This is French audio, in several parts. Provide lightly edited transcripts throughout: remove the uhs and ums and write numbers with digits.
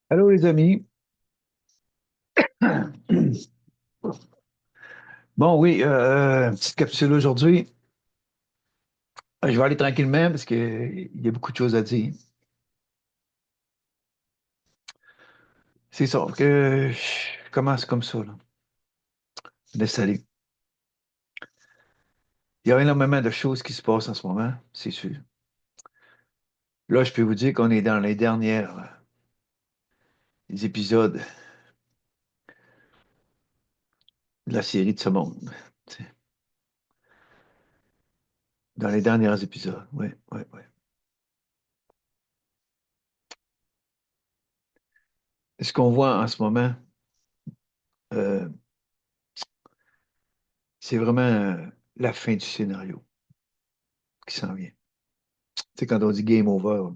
Allô les amis. Bon oui, petite capsule aujourd'hui. Je vais aller tranquillement parce qu'il y a beaucoup de choses à dire. C'est ça que je commence comme ça, là. Laisse aller. Il y a énormément de choses qui se passent en ce moment, c'est sûr. Là, je peux vous dire qu'on est dans les dernières épisodes de la série de ce monde. Tu sais. Dans les derniers épisodes, oui, oui, oui. Ce qu'on voit en ce moment, euh, c'est vraiment la fin du scénario qui s'en vient. Tu sais, quand on dit game over,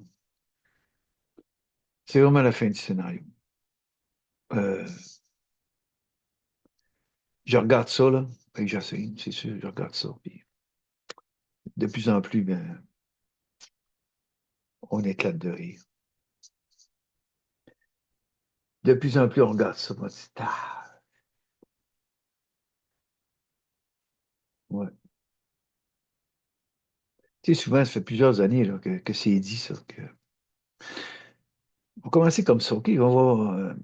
c'est vraiment la fin du scénario. Euh, je regarde ça, là, avec Jacinthe, c'est sûr, je regarde ça. Puis de plus en plus, ben, on éclate de rire. De plus en plus, on regarde ça. On dit, ah, ouais. Tu sais, souvent, ça fait plusieurs années là, que c'est dit, ça. On va commencer comme ça, OK? On va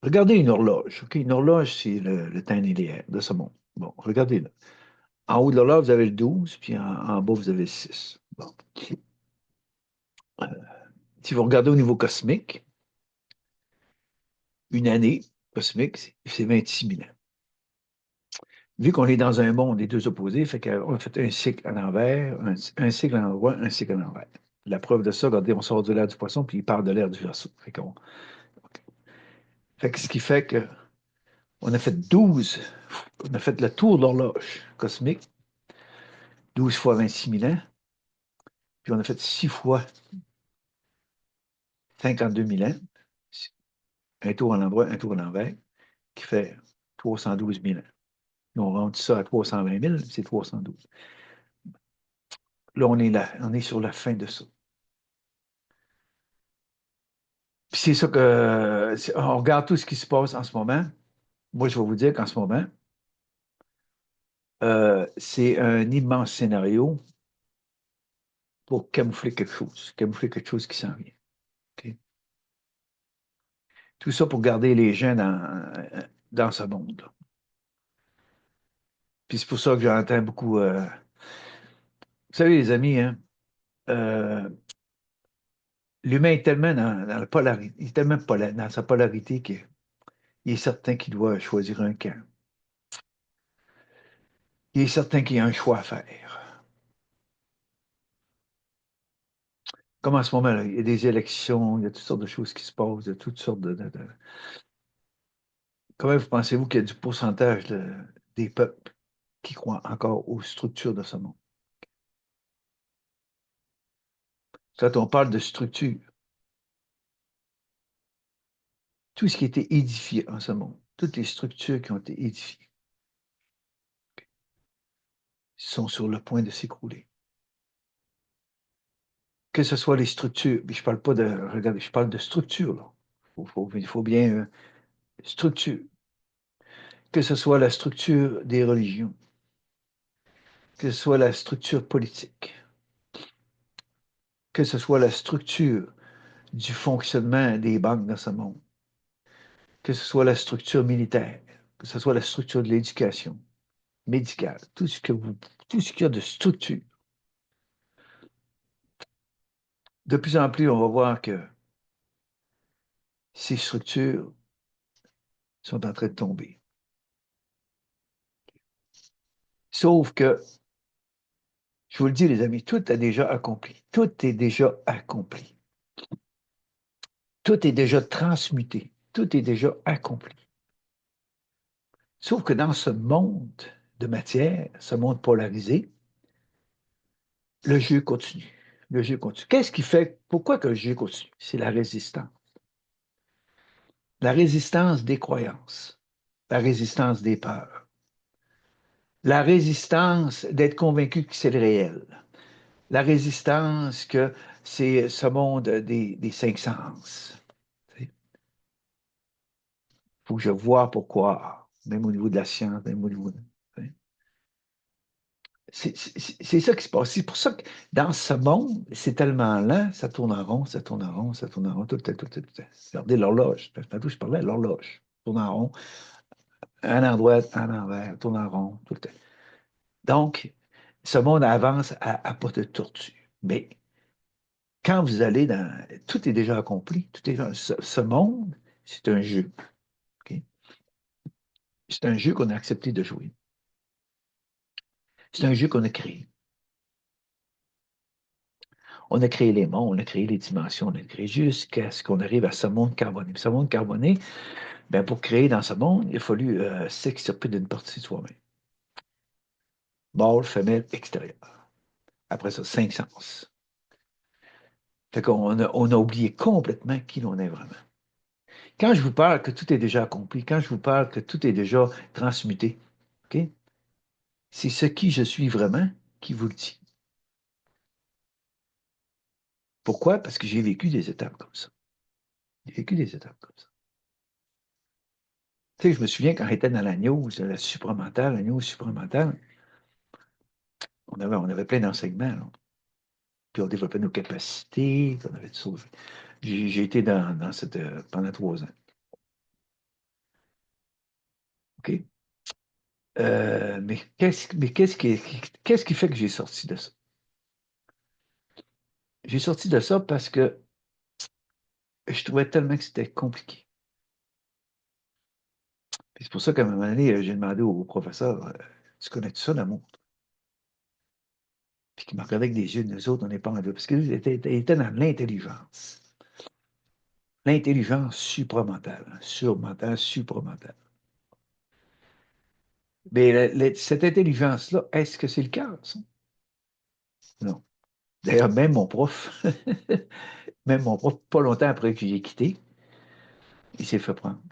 regarder une horloge, OK? Une horloge, c'est le temps linéaire de ce monde. Bon, regardez là. En haut de l'horloge, vous avez le 12, puis en bas, vous avez le 6. Bon. Euh, si vous regardez au niveau cosmique, une année cosmique, c'est 26 000 ans. Vu qu'on est dans un monde des deux opposés, fait qu'on a fait un cycle à l'envers, un cycle à l'endroit, un cycle à l'envers. La preuve de ça, regardez, on sort de l'air du poisson, puis il part de l'air du verso. Fait que ce qui fait que on a fait 12, on a fait le tour de l'horloge cosmique, 12 fois 26 000 ans, puis on a fait 6 fois 52 000 ans, un tour à l'endroit, un tour à l'envers, qui fait 312 000 ans. Nous, on rentre ça à 320 000, c'est 312. Là, on est sur la fin de ça. Puis c'est ça que, on regarde tout ce qui se passe en ce moment. Moi, je vais vous dire qu'en ce moment, c'est un immense scénario pour camoufler quelque chose qui s'en vient. OK? Tout ça pour garder les gens dans ce monde-là. Puis c'est pour ça que j'entends beaucoup. Vous savez, les amis, hein, euh, l'humain est tellement dans la polarité, il est tellement dans sa polarité qu'il est certain qu'il doit choisir un camp. Il est certain qu'il y a un choix à faire. Comme en ce moment, là, il y a des élections, il y a toutes sortes de choses qui se passent, il y a toutes sortes comment vous pensez-vous qu'il y a du pourcentage des peuples qui croient encore aux structures de ce monde? Quand on parle de structure, tout ce qui a été édifié en ce monde, toutes les structures qui ont été édifiées sont sur le point de s'écrouler. Que ce soit les structures, mais je parle pas de, regardez, je parle de structure, là. Il faut bien structure. Que ce soit la structure des religions, que ce soit la structure politique, que ce soit la structure du fonctionnement des banques dans ce monde, que ce soit la structure militaire, que ce soit la structure de l'éducation médicale, tout ce qu'il y a de structure. De plus en plus, on va voir que ces structures sont en train de tomber. Sauf que, je vous le dis, les amis, tout est déjà accompli. Tout est déjà accompli. Tout est déjà transmuté. Tout est déjà accompli. Sauf que dans ce monde de matière, ce monde polarisé, le jeu continue. Le jeu continue. Qu'est-ce qui fait, pourquoi que le jeu continue? C'est la résistance. La résistance des croyances, la résistance des peurs, la résistance d'être convaincu que c'est le réel, la résistance que c'est ce monde des cinq sens. faut que je vois pourquoi, même au niveau de la science, même au niveau c'est ça qui se passe. C'est pour ça que dans ce monde, c'est tellement lent, ça tourne en rond, ça tourne en rond, ça tourne en rond, tout le temps, tout le temps, tout le temps. Regardez l'horloge. Tantôt, je parlais, l'horloge. Tourne en rond, un endroit, un envers, tourne en rond, tout le temps. Donc, ce monde avance à pas de tortue. Mais quand vous allez dans... Tout est déjà accompli. Tout est, ce monde, c'est un jeu. OK? C'est un jeu qu'on a accepté de jouer. C'est un jeu qu'on a créé. On a créé les mondes, on a créé les dimensions, on a créé jusqu'à ce qu'on arrive à ce monde carboné. Puis ce monde carboné, ben pour créer dans ce monde, il a fallu s'extirper d'une partie de soi-même. Mâle, femelle, extérieur. Après ça, 5 sens. Fait qu'on on a oublié complètement qui l'on est vraiment. Quand je vous parle que tout est déjà accompli, quand je vous parle que tout est déjà transmuté, OK? C'est ce qui je suis vraiment qui vous le dit. Pourquoi? Parce que j'ai vécu des étapes comme ça. J'ai vécu des étapes comme ça. Tu sais, je me souviens quand j'étais dans la news, la supramentale, la news supramentale, on avait plein d'enseignements, là. Puis on développait nos capacités, on avait tout ça. J'ai été dans cette pendant 3 ans. OK? Mais qu'est-ce qui fait que j'ai sorti de ça? J'ai sorti de ça parce que je trouvais tellement que c'était compliqué. Puis c'est pour ça qu'à un moment donné, j'ai demandé au professeur, tu connais tout ça, l'amour? Puis il m'a regardé avec des yeux, nous autres, on n'est pas en deux. Parce qu'il était dans l'intelligence. L'intelligence supramentale, hein, surmentale, supramentale. Mais cette intelligence-là, est-ce que c'est le cas, ça? Non. D'ailleurs, même mon prof, pas longtemps après que j'ai quitté, il s'est fait prendre.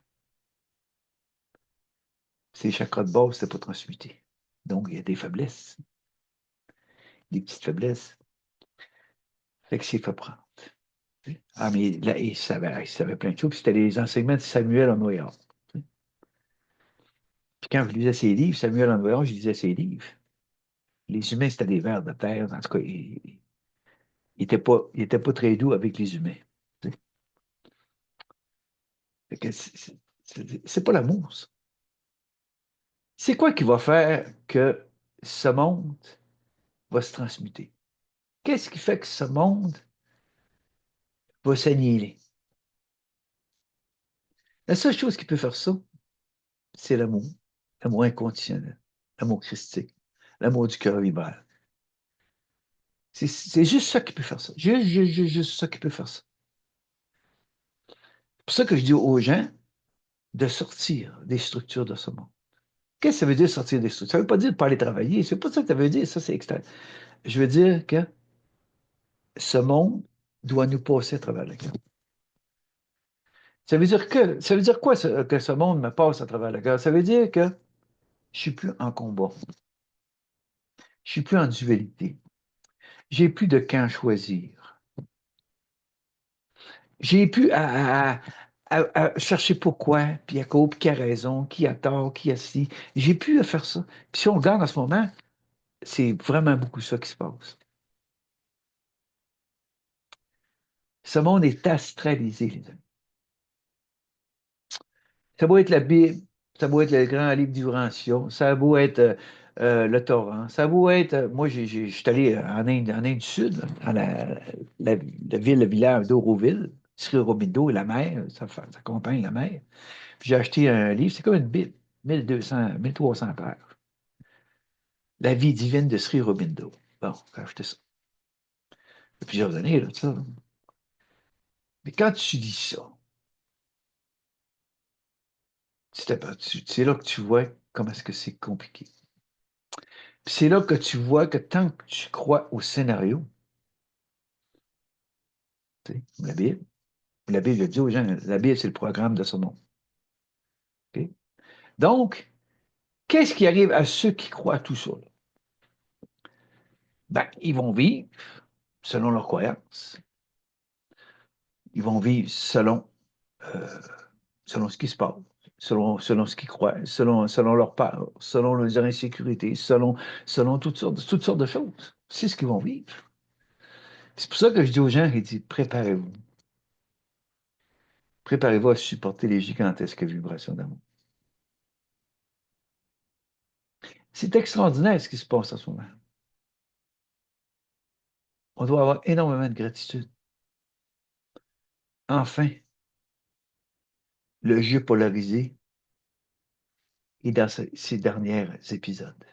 Ses chakras de base, c'était pas transmuté. Donc, il y a des faiblesses, des petites faiblesses. Fait qu'il s'est fait prendre. Ah, mais là, il savait plein de choses. Puis c'était les enseignements de Samuel Onweyard. Puis quand je lisais ses livres, Samuel Onweyard, je lisais ses livres. Les humains, c'était des vers de terre. En tout cas, il était pas très doux avec les humains. Fait que c'est pas l'amour, ça. C'est quoi qui va faire que ce monde va se transmuter? Qu'est-ce qui fait que ce monde va s'annihiler? La seule chose qui peut faire ça, c'est l'amour. L'amour inconditionnel, l'amour christique, l'amour du cœur vibrant. C'est juste ça qui peut faire ça. Juste ça qui peut faire ça. C'est pour ça que je dis aux gens de sortir des structures de ce monde. Qu'est-ce que ça veut dire sortir des structures? Ça ne veut pas dire de ne pas aller travailler. C'est pas ça que ça veut dire. Ça, c'est externe. Je veux dire que ce monde doit nous passer à travers le cœur. Ça veut dire quoi que ce monde me passe à travers le cœur? Ça veut dire que je suis plus en combat. Je suis plus en dualité. J'ai plus de camp choisir. J'ai plus à chercher pourquoi, puis à cause, puis qui a raison, qui a tort, qui a ci. J'ai plus à faire ça. Puis si on regarde en ce moment, c'est vraiment beaucoup ça qui se passe. Ce monde est astralisé, les amis. Ça doit être la Bible, ça doit être le grand livre d'Urantia, ça doit être le Torrent, ça doit être. Moi, je suis allé en Inde du Sud, dans la ville, le village d'Auroville, Sri Aurobindo et la mer, ça accompagne la mer. Puis j'ai acheté un livre, c'est comme une Bible, 1200, 1300 pages. La vie divine de Sri Aurobindo. Bon, j'ai acheté ça. Il y a plusieurs années, là, ça. Mais quand tu dis ça, c'est là que tu vois comment est-ce que c'est compliqué. Puis c'est là que tu vois que tant que tu crois au scénario, tu sais, la Bible, je dis aux gens, la Bible, c'est le programme de ce monde. OK? Donc, qu'est-ce qui arrive à ceux qui croient à tout ça? Là? Ben, ils vont vivre selon leurs croyances. Ils vont vivre euh, selon ce qui se passe, selon ce qu'ils croient, selon leur peur, selon leurs insécurités, selon toutes sortes de choses. C'est ce qu'ils vont vivre. C'est pour ça que je dis aux gens, il dit, préparez-vous. Préparez-vous à supporter les gigantesques vibrations d'amour. C'est extraordinaire ce qui se passe en ce moment. On doit avoir énormément de gratitude. Enfin, le jeu polarisé est dans ces derniers épisodes.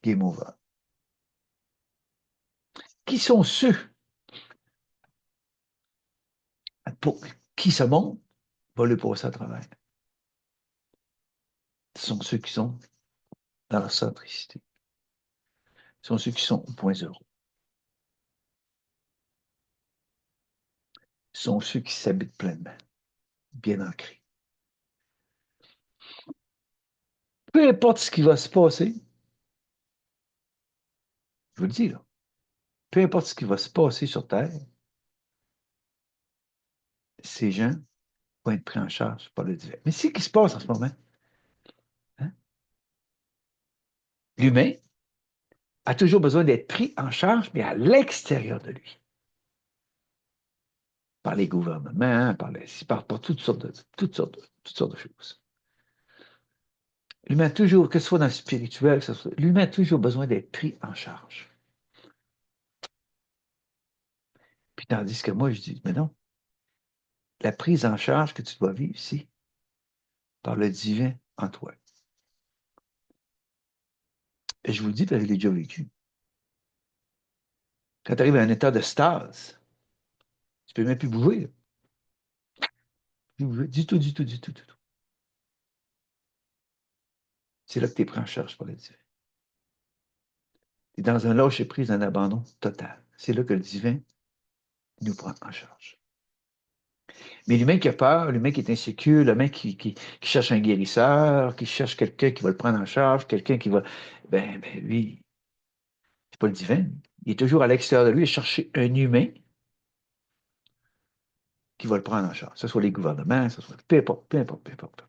Game over. Qui sont ceux pour qui ce monde va le passer à travers? Ce sont ceux qui sont dans la centricité. Ce sont ceux qui sont au point zéro. Ce sont ceux qui s'habitent pleinement, bien ancrés. Peu importe ce qui va se passer, je vous le dis là, peu importe ce qui va se passer sur Terre, ces gens vont être pris en charge par le divin. Mais c'est ce qui se passe en ce moment. Hein? L'humain a toujours besoin d'être pris en charge, mais à l'extérieur de lui. Par les gouvernements, par toutes sortes de choses. L'humain a toujours, que ce soit dans le spirituel, l'humain a toujours besoin d'être pris en charge. Puis tandis que moi, je dis, mais non, la prise en charge que tu dois vivre, c'est par le divin en toi. Et je vous le dis, parce que je l'ai déjà vécu. Quand tu arrives à un état de stase, tu ne peux même plus bouger. Plus bouger du tout, du tout, du tout, du tout. C'est là que tu es pris en charge par le divin. Tu es dans un lâcher-prise, un abandon total. C'est là que le divin nous prend en charge. Mais l'humain qui a peur, l'humain qui est insécure, l'humain qui cherche un guérisseur, qui cherche quelqu'un qui va le prendre en charge, quelqu'un qui va. Lui, c'est pas le divin. Il est toujours à l'extérieur de lui à chercher un humain qui va le prendre en charge. Que ce soit les gouvernements, que ce soit. Peu importe, peu importe, peu importe.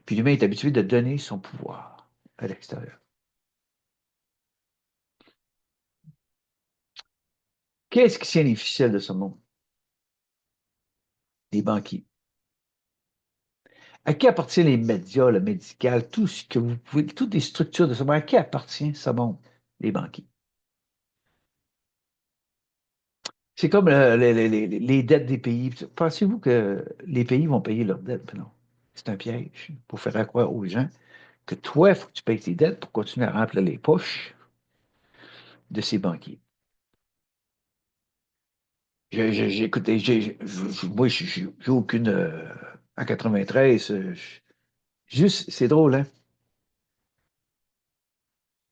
Puis l'humain est habitué de donner son pouvoir à l'extérieur. Qu'est-ce qui tient les ficelles de ce monde? Les banquiers. À qui appartiennent les médias, le médical, tout ce que vous pouvez, toutes les structures de ce monde, à qui appartient ce monde? Les banquiers. C'est comme les dettes des pays. Pensez-vous que les pays vont payer leurs dettes? Non. C'est un piège pour faire croire aux gens que toi, il faut que tu payes tes dettes pour continuer à remplir les poches de ces banquiers. Écoutez, moi, j'ai aucune. En 93, juste, c'est drôle, hein?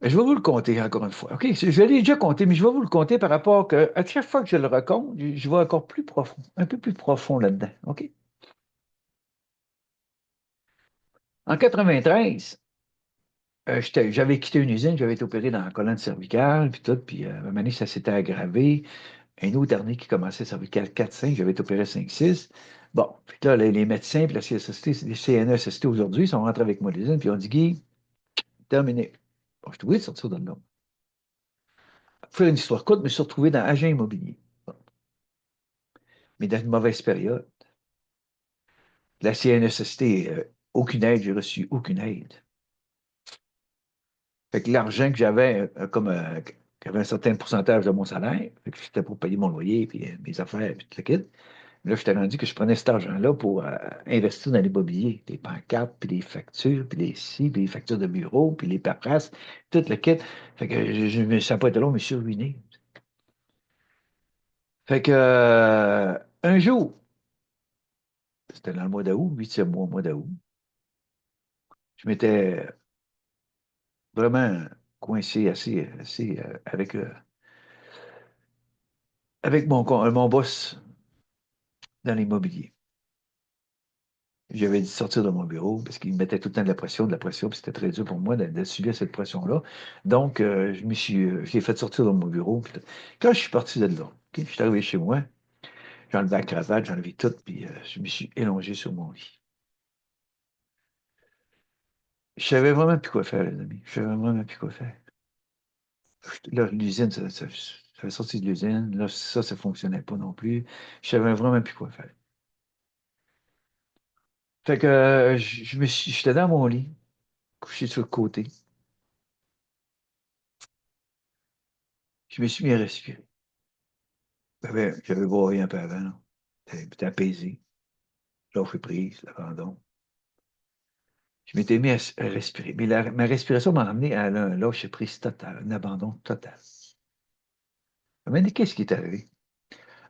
Mais je vais vous le compter encore une fois. OK, je l'ai déjà compté, mais je vais vous le compter par rapport que, à chaque fois que je le raconte, je vais encore plus profond, un peu plus profond là-dedans. OK? En 93, j'avais quitté une usine, j'avais été opéré dans la colonne cervicale, puis tout, puis à un moment donné, ça s'était aggravé. Un autre dernier qui commençait cervicale 4-5, j'avais été opéré 5-6. Bon, puis là, les médecins, puis la CSST, les CNESST aujourd'hui, ils sont rentrés avec moi à l'usine, puis ils ont dit, Guy, terminé. Bon, je suis obligé de sortir de là. Pour faire une histoire courte, je me suis retrouvé dans agent immobilier. Bon. Mais dans une mauvaise période. La CNESST, aucune aide, j'ai reçu aucune aide. Fait que l'argent que j'avais, qui avait un certain pourcentage de mon salaire, fait que c'était pour payer mon loyer, puis mes affaires, puis tout le kit. Là, je t'ai rendu que je prenais cet argent-là pour investir dans l'immobilier. Les pancartes, puis les factures, puis les ci, puis les factures de bureau, puis les paperasses, tout le kit. Fait que ça n'a pas été long, je me suis ruiné. Fait que un jour, c'était dans le mois d'août, 8e mois d'août, je m'étais vraiment coincé assez avec mon boss dans l'immobilier. J'avais dit de sortir de mon bureau parce qu'il me mettait tout le temps de la pression, puis c'était très dur pour moi de subir cette pression-là. Donc, je l'ai fait sortir de mon bureau. Puis quand je suis parti de là, OK, je suis arrivé chez moi, J'ai enlevé la cravate, j'ai enlevé tout, puis je me suis élongé sur mon lit. Je savais vraiment plus quoi faire, les amis. Je savais vraiment plus quoi faire. Là, l'usine, j'avais sorti de l'usine. Là, ça fonctionnait pas non plus. Je savais vraiment plus quoi faire. Fait que j'étais dans mon lit, couché sur le côté. Je me suis mis à respirer. J'avais broyé un peu avant, là. J'étais apaisé. Lâché prise, l'abandon. Je m'étais mis à respirer. Mais ma respiration m'a amené à un lâcher prise total, un abandon total. Mais qu'est-ce qui est arrivé?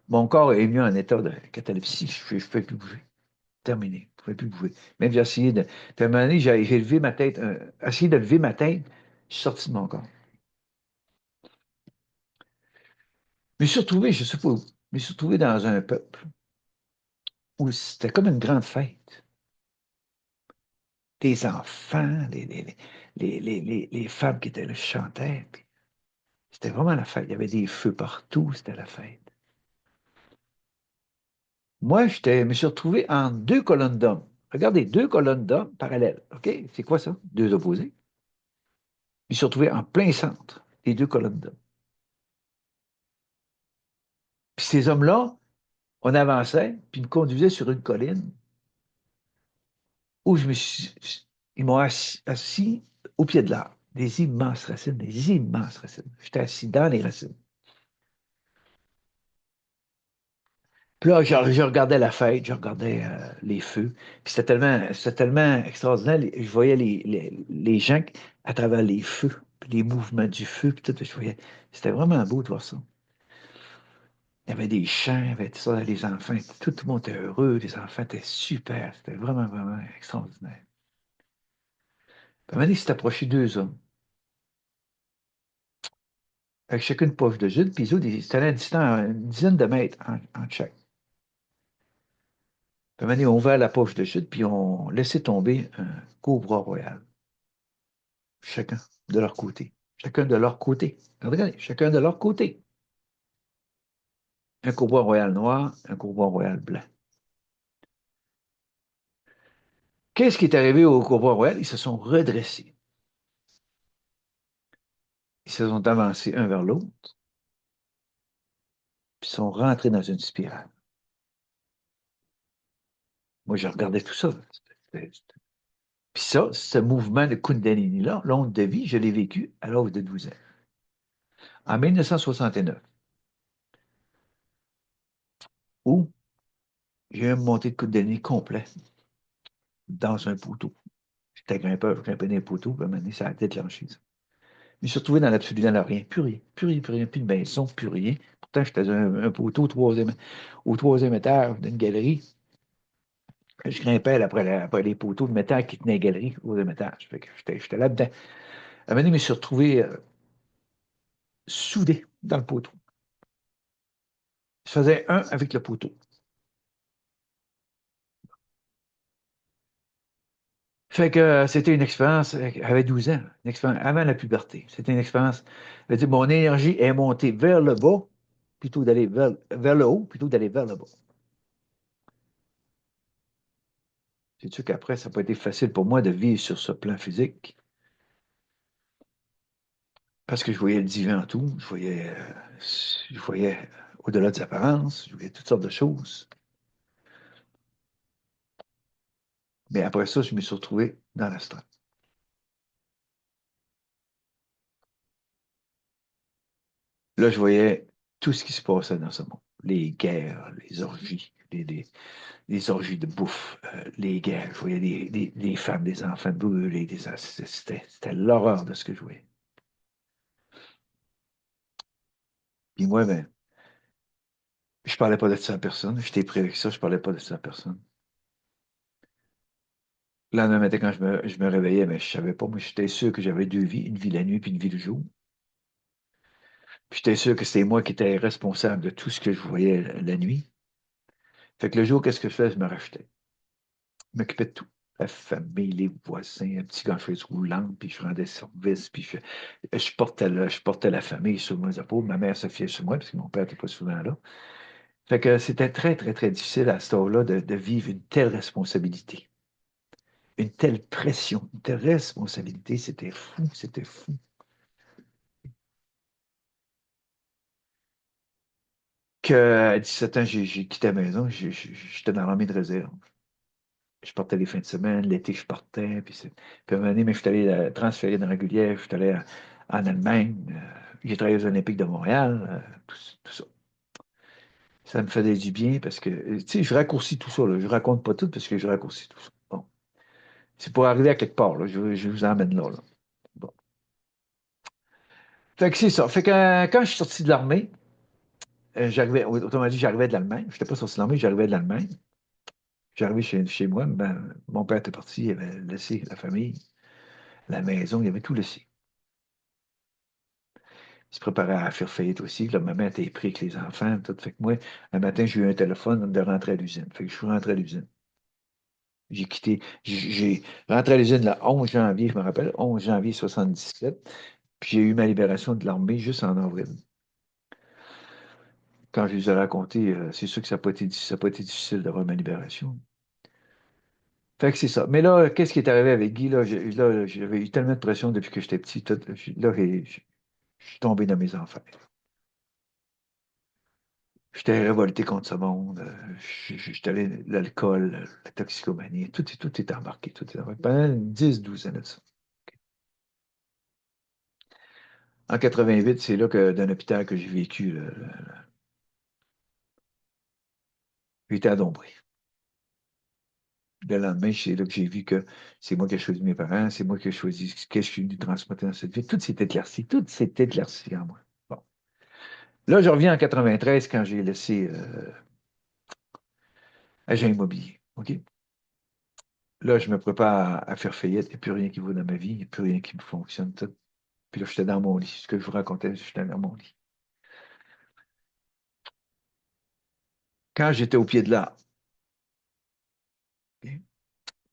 Mon corps est mis en état de catalepsie. Je ne pouvais plus bouger. Terminé. Je ne pouvais plus bouger. Même j'ai essayé de. Puis à un moment donné, j'ai levé ma tête, essayé de lever ma tête, je suis sorti de mon corps. Je me suis retrouvé, je ne sais pas où, je me suis retrouvé dans un peuple où c'était comme une grande fête. Des enfants, les femmes qui étaient là chantaient. Puis c'était vraiment la fête. Il y avait des feux partout, c'était la fête. Moi, je me suis retrouvé en deux colonnes d'hommes. Regardez, deux colonnes d'hommes parallèles. OK? C'est quoi ça? Deux opposés. Je me suis retrouvé en plein centre des deux colonnes d'hommes. Puis ces hommes-là, on avançait, puis ils me conduisaient sur une colline où ils m'ont assis au pied de l'arbre. Des immenses racines, des immenses racines. J'étais assis dans les racines. Puis là, je regardais la fête, je regardais les feux. Puis c'était tellement extraordinaire. Je voyais les gens à travers les feux, puis les mouvements du feu, puis tout. Je voyais. C'était vraiment beau de voir ça. Il y avait des chants, il y avait tout ça, les enfants, tout le monde était heureux, les enfants étaient super. C'était vraiment, vraiment extraordinaire. Puis à un moment donné, il s'est approché deux hommes, avec chacune une poche de jus, puis les autres, ils étaient à une dizaine de mètres en chaque. Puis à un moment donné, on ouvert la poche de jus, puis on laissait tomber un cobra royal. Chacun de leur côté. Chacun de leur côté. Regardez, chacun de leur côté. Un cobra royal noir, un cobra royal blanc. Qu'est-ce qui est arrivé au cobra royal? Ils se sont redressés. Ils se sont avancés un vers l'autre, puis sont rentrés dans une spirale. Moi, je regardais tout ça. Puis ça, ce mouvement de Kundalini-là, l'onde de vie, je l'ai vécu à l'âge de 12 ans. En 1969, où j'ai eu une montée de Kundalini complet dans un poteau. J'étais grimpeur, je grimpais dans les poteaux, puis à un moment donné, ça a déclenché ça. Je me suis retrouvé dans l'absolu, dans le rien. Plus rien, plus rien, plus rien, plus de maison, plus rien. Pourtant, j'étais dans un poteau au troisième étage d'une galerie. Je grimpais après les poteaux de métal qui tenaient la galerie au troisième étage. Fait que j'étais là-dedans. À un moment donné, je me suis retrouvé soudé dans le poteau. Je faisais un avec le poteau. Fait que c'était une expérience, j'avais 12 ans, une expérience avant la puberté. C'était une expérience, je veux dire, mon énergie est montée vers le bas plutôt d'aller vers le haut plutôt d'aller vers le bas. C'est sûr qu'après, ça n'a pas été facile pour moi de vivre sur ce plan physique parce que je voyais le divin en tout, je voyais au-delà des apparences, je voyais toutes sortes de choses. Mais après ça, je me suis retrouvé dans l'astral. Là, je voyais tout ce qui se passait dans ce monde. Les guerres, les orgies, les orgies de bouffe, les guerres. Je voyais des femmes, des enfants brûlés. C'était l'horreur de ce que je voyais. Puis moi, ben, je parlais pas de ça à personne. J'étais pris avec ça, je parlais pas de ça à personne. Le lendemain matin, quand je me réveillais, ben, je savais pas. Moi, j'étais sûr que j'avais deux vies, une vie la nuit puis une vie le jour. Puis j'étais sûr que c'était moi qui étais responsable de tout ce que je voyais la nuit. Fait que le jour, qu'est-ce que je faisais? Je me rachetais. Je m'occupais de tout. La famille, les voisins, un petit gars en chaise roulante, puis je rendais service, puis je portais la famille sur mes épaules. Ma mère se fiait sur moi, parce que mon père n'était pas souvent là. Fait que c'était très, très, très difficile à ce temps-là de vivre une telle responsabilité, une telle pression, une telle responsabilité. C'était fou, c'était fou. À 17 ans, j'ai quitté la maison, j'étais dans l'armée de réserve. Je partais les fins de semaine, l'été, je partais. Puis à un moment donné, mais je suis allé transférer dans la régulière, je suis allé en Allemagne. J'ai travaillé aux Olympiques de Montréal, tout ça. Ça me faisait du bien parce que, tu sais, je raccourcis tout ça, là. Je raconte pas tout parce que je raccourcis tout ça. Bon. C'est pour arriver à quelque part, là. Je vous emmène là, là. Bon. Fait que c'est ça. Fait que quand je suis sorti de l'armée, j'arrivais, autrement dit, j'arrivais de l'Allemagne. Je n'étais pas sorti de l'armée, j'arrivais de l'Allemagne. J'arrivais chez moi, ben, mon père était parti, il avait laissé la famille, la maison, il avait tout laissé. Il se préparait à faire faillite aussi. Là, ma mère était prise avec les enfants, tout. Fait que moi, un matin, j'ai eu un téléphone de rentrer à l'usine. Fait que je suis rentré à l'usine. J'ai quitté, j'ai rentré à l'usine le 11 janvier, je me rappelle, 11 janvier 77. Puis j'ai eu ma libération de l'armée juste en avril. Quand je les ai racontés, c'est sûr que ça n'a pas été difficile d'avoir ma libération. Fait que c'est ça. Mais là, qu'est-ce qui est arrivé avec Guy? Là, j'avais eu tellement de pression depuis que j'étais petit. Là, je suis tombé dans mes enfers. J'étais révolté contre ce monde. J'étais allé l'alcool, la toxicomanie. Tout est embarqué. Tout est embarqué. Pendant 10, 12 ans de ça. En 88, c'est là que, d'un hôpital que j'ai vécu. J'étais à Dombré. Le lendemain, c'est là que j'ai vu que c'est moi qui ai choisi mes parents, c'est moi qui ai choisi ce que je suis venu transmettre dans cette vie. Tout s'est éclairci. Tout s'est éclairci en moi. Bon. Là, je reviens en 93 quand j'ai laissé agent immobilier. OK? Là, je me prépare à faire faillite. Il n'y a plus rien qui vaut dans ma vie. Il n'y a plus rien qui me fonctionne. Tout. Puis là, j'étais dans mon lit. Ce que je vous racontais, j'étais dans mon lit. Quand j'étais au pied de l'arbre, OK?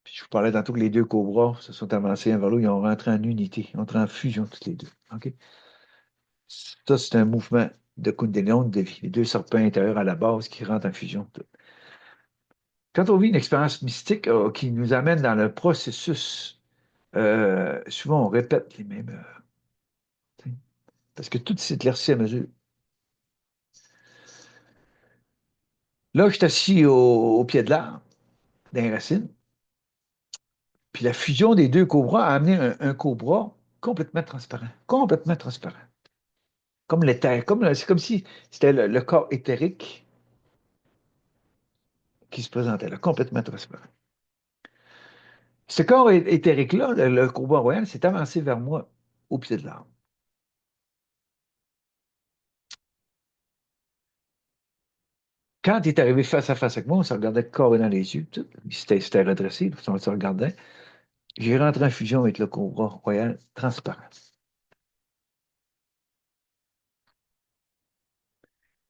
Puis je vous parlais tantôt que les deux cobras se sont avancés vers l'eau. Ils ont rentré en unité. Ils ont rentré en fusion, toutes les deux. OK? Ça, c'est un mouvement de Kundalini de vie. Les deux serpents intérieurs à la base qui rentrent en fusion. Tout. Quand on vit une expérience mystique qui nous amène dans le processus, souvent on répète les mêmes. Tu sais, parce que tout s'éclaircit à mesure. Là, je suis assis au pied de l'arbre, dans les racines. Puis la fusion des deux cobras a amené un cobra complètement transparent. Complètement transparent. Comme l'éther. C'est comme si c'était le corps éthérique qui se présentait là, complètement transparent. Ce corps éthérique-là, le cobra royal, s'est avancé vers moi au pied de l'arbre. Quand il est arrivé face à face avec moi, on se regardait corps dans les yeux. Tout. C'était redressé, on se regardait. J'ai rentré en fusion avec le cobra royal transparent.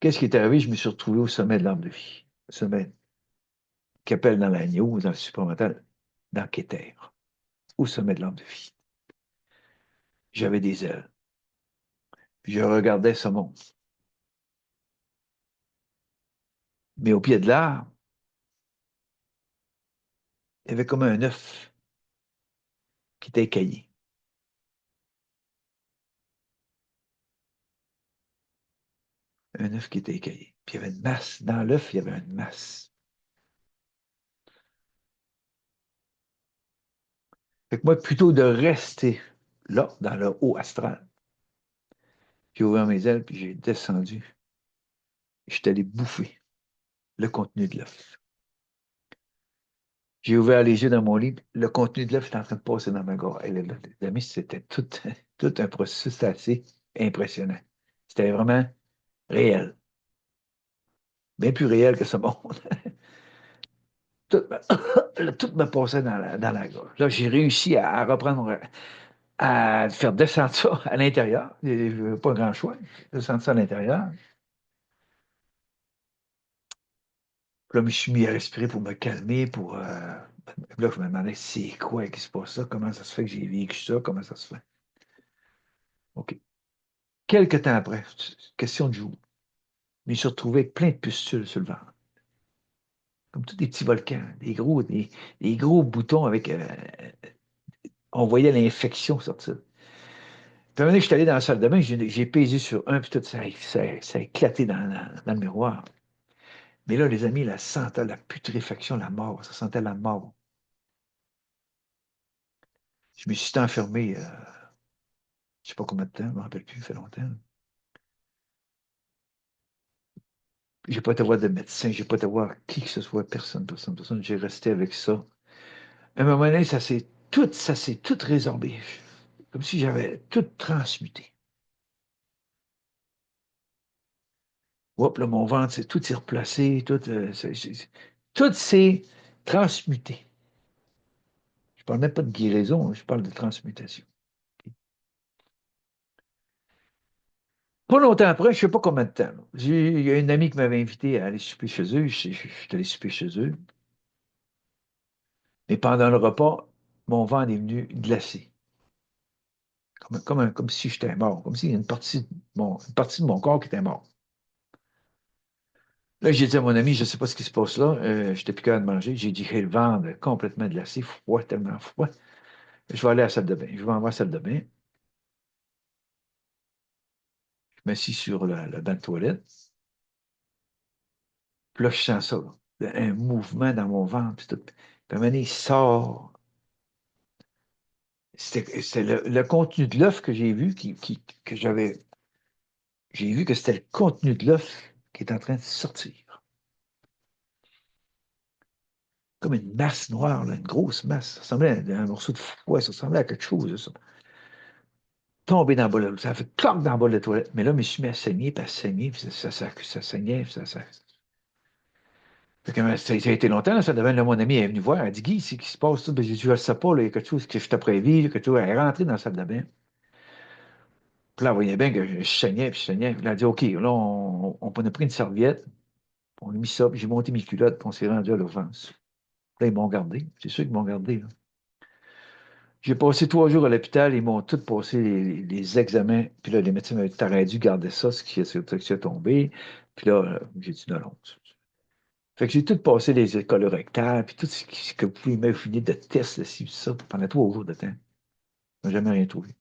Qu'est-ce qui est arrivé? Je me suis retrouvé au sommet de l'arbre de vie. Au sommet qu'appelle dans l'agneau, dans le supramental, dans Kéter, au sommet de l'arbre de vie. J'avais des ailes. Puis je regardais ce monde. Mais au pied de l'arbre, il y avait comme un œuf qui était écaillé. Un œuf qui était écaillé. Puis il y avait une masse. Dans l'œuf, il y avait une masse. Fait que moi, plutôt de rester là, dans le haut astral, j'ai ouvert mes ailes, puis j'ai descendu. Je suis allé bouffer le contenu de l'œuf. J'ai ouvert les yeux dans mon lit, le contenu de l'œuf était en train de passer dans ma gorge. Et là, les amis, c'était tout un processus assez impressionnant. C'était vraiment réel. Bien plus réel que ce monde. Tout, tout me passait dans la gorge. Là, j'ai réussi à reprendre, à faire descendre ça à l'intérieur. Pas grand choix. Descendre ça à l'intérieur. Puis là, je me suis mis à respirer pour me calmer, là, je me demandais, c'est quoi qui se passe ça? Comment ça se fait que j'ai vécu ça? Comment ça se fait? OK. Quelques temps après, question de jour, Je me suis retrouvé avec plein de pustules sur le ventre. Comme tous des petits volcans, des gros boutons avec. On voyait l'infection sortir. Puis un moment donné, je suis allé dans la salle de bain, j'ai pesé sur un, puis tout ça a éclaté dans le miroir. Mais là, les amis, la sentait la putréfaction, la mort, ça sentait la mort. Je me suis enfermé, je sais pas combien de temps, je ne me rappelle plus, ça fait longtemps. J'ai pas été voir de médecin, j'ai pas été voir qui que ce soit, personne, personne, personne. J'ai resté avec ça. À un moment donné, ça s'est tout résorbé. Comme si j'avais tout transmuté. Hop, là, mon ventre, tout s'est replacé, tout s'est transmuté. Je parle même pas de guérison, je parle de transmutation. Pas longtemps après, je ne sais pas combien de temps. Il y a une amie qui m'avait invité à aller souper chez eux. Je suis allé souper chez eux. Mais pendant le repas, mon ventre est venu glacé. Comme si j'étais mort. Comme s'il y a une partie de mon corps qui était mort. Là, j'ai dit à mon ami, je ne sais pas ce qui se passe là. Je n'étais plus capable de manger. J'ai dit, j'ai le ventre complètement glacé, froid, tellement froid. Je vais aller à la salle de bain. Je vais en voir la salle de bain. Je m'assis sur le banc de toilette. Puis là, je sens ça, là. Un mouvement dans mon ventre. Puis, tout. Puis à un moment donné, il sort. C'était le contenu de l'œuf que j'ai vu, que j'avais. J'ai vu que c'était le contenu de l'œuf qui est en train de sortir. Comme une masse noire, là, une grosse masse. Ça ressemblait à un morceau de foie, ça ressemblait à quelque chose, ça. Tombé dans le bol, ça a fait cloc dans le bol de toilette. Mais là, je me suis mis à saigner, puis à saigner, puis ça saignait, puis ça. Fait que, ça a été longtemps, là, ça devait. Là, mon ami est venu voir, elle a dit, Guy, c'est ce qui se passe, ça? Ben, j'ai dit, je ne sais pas, là, il y a quelque chose que je t'ai prévu, quelque chose. Elle est rentrée dans la salle de bain. Puis là, elle voyait bien que je saignais, puis je saignais. Puis elle a dit, OK, là, on a pris une serviette, puis on a mis ça, puis j'ai monté mes culottes, puis on s'est rendu à l'urgence. Là, ils m'ont gardé. C'est sûr qu'ils m'ont gardé, là. J'ai passé 3 jours à l'hôpital, ils m'ont tout passé les examens. Puis là, les médecins m'ont dit, t'aurais dû garder ça, ce qui est tombé. Puis là, j'ai dit non, non. Fait que j'ai tout passé les écoles rectales, puis tout ce que vous pouvez imaginer de tests, de ci, ça, pendant 3 jours de temps. Je n'ai jamais rien trouvé.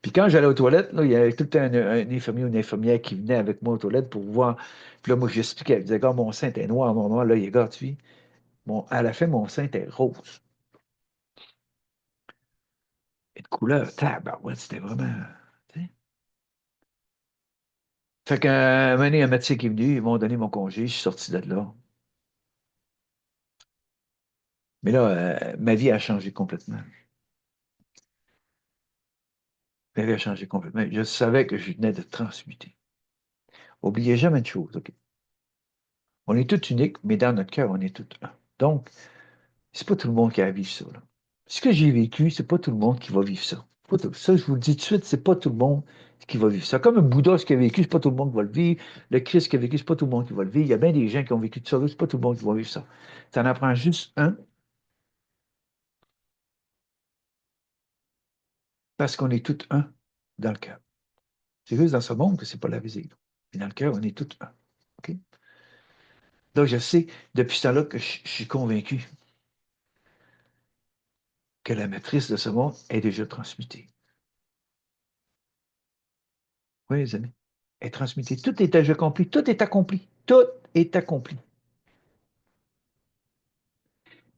Puis quand j'allais aux toilettes, là, il y avait tout le temps un infirmier ou une infirmière qui venait avec moi aux toilettes pour voir. Puis là, moi, j'expliquais. Je disais, gars, mon sein était noir, mon noir, là, il est gratuit. À la fin, mon sein était rose. Et de couleur, tabarouette, c'était vraiment. Tu sais. Fait qu'un moment donné, un médecin qui est venu, ils m'ont donné mon congé, je suis sorti de là. Mais là, ma vie a changé complètement. Ma vie a changé complètement. Je savais que je venais de transmuter. Oubliez jamais une chose, OK? On est tous uniques, mais dans notre cœur, on est tous un. Donc, c'est pas tout le monde qui a à vivre ça, là. Ce que j'ai vécu, c'est pas tout le monde qui va vivre ça. Ça, je vous le dis tout de suite, c'est pas tout le monde qui va vivre ça. Comme un Bouddha, ce qu'il a vécu, c'est pas tout le monde qui va le vivre. Le Christ qui a vécu, c'est pas tout le monde qui va le vivre. Il y a bien des gens qui ont vécu tout ça, c'est pas tout le monde qui va vivre ça. Tu en apprends juste un, parce qu'on est tous un dans le cœur. C'est juste dans ce monde que c'est pas la visible. Mais dans le cœur, on est tous un. OK? Donc, je sais, depuis ce temps-là, que je suis convaincu que la matrice de ce monde est déjà transmutée. Oui, les amis. Est transmutée. Tout est déjà accompli. Tout est accompli. Tout est accompli.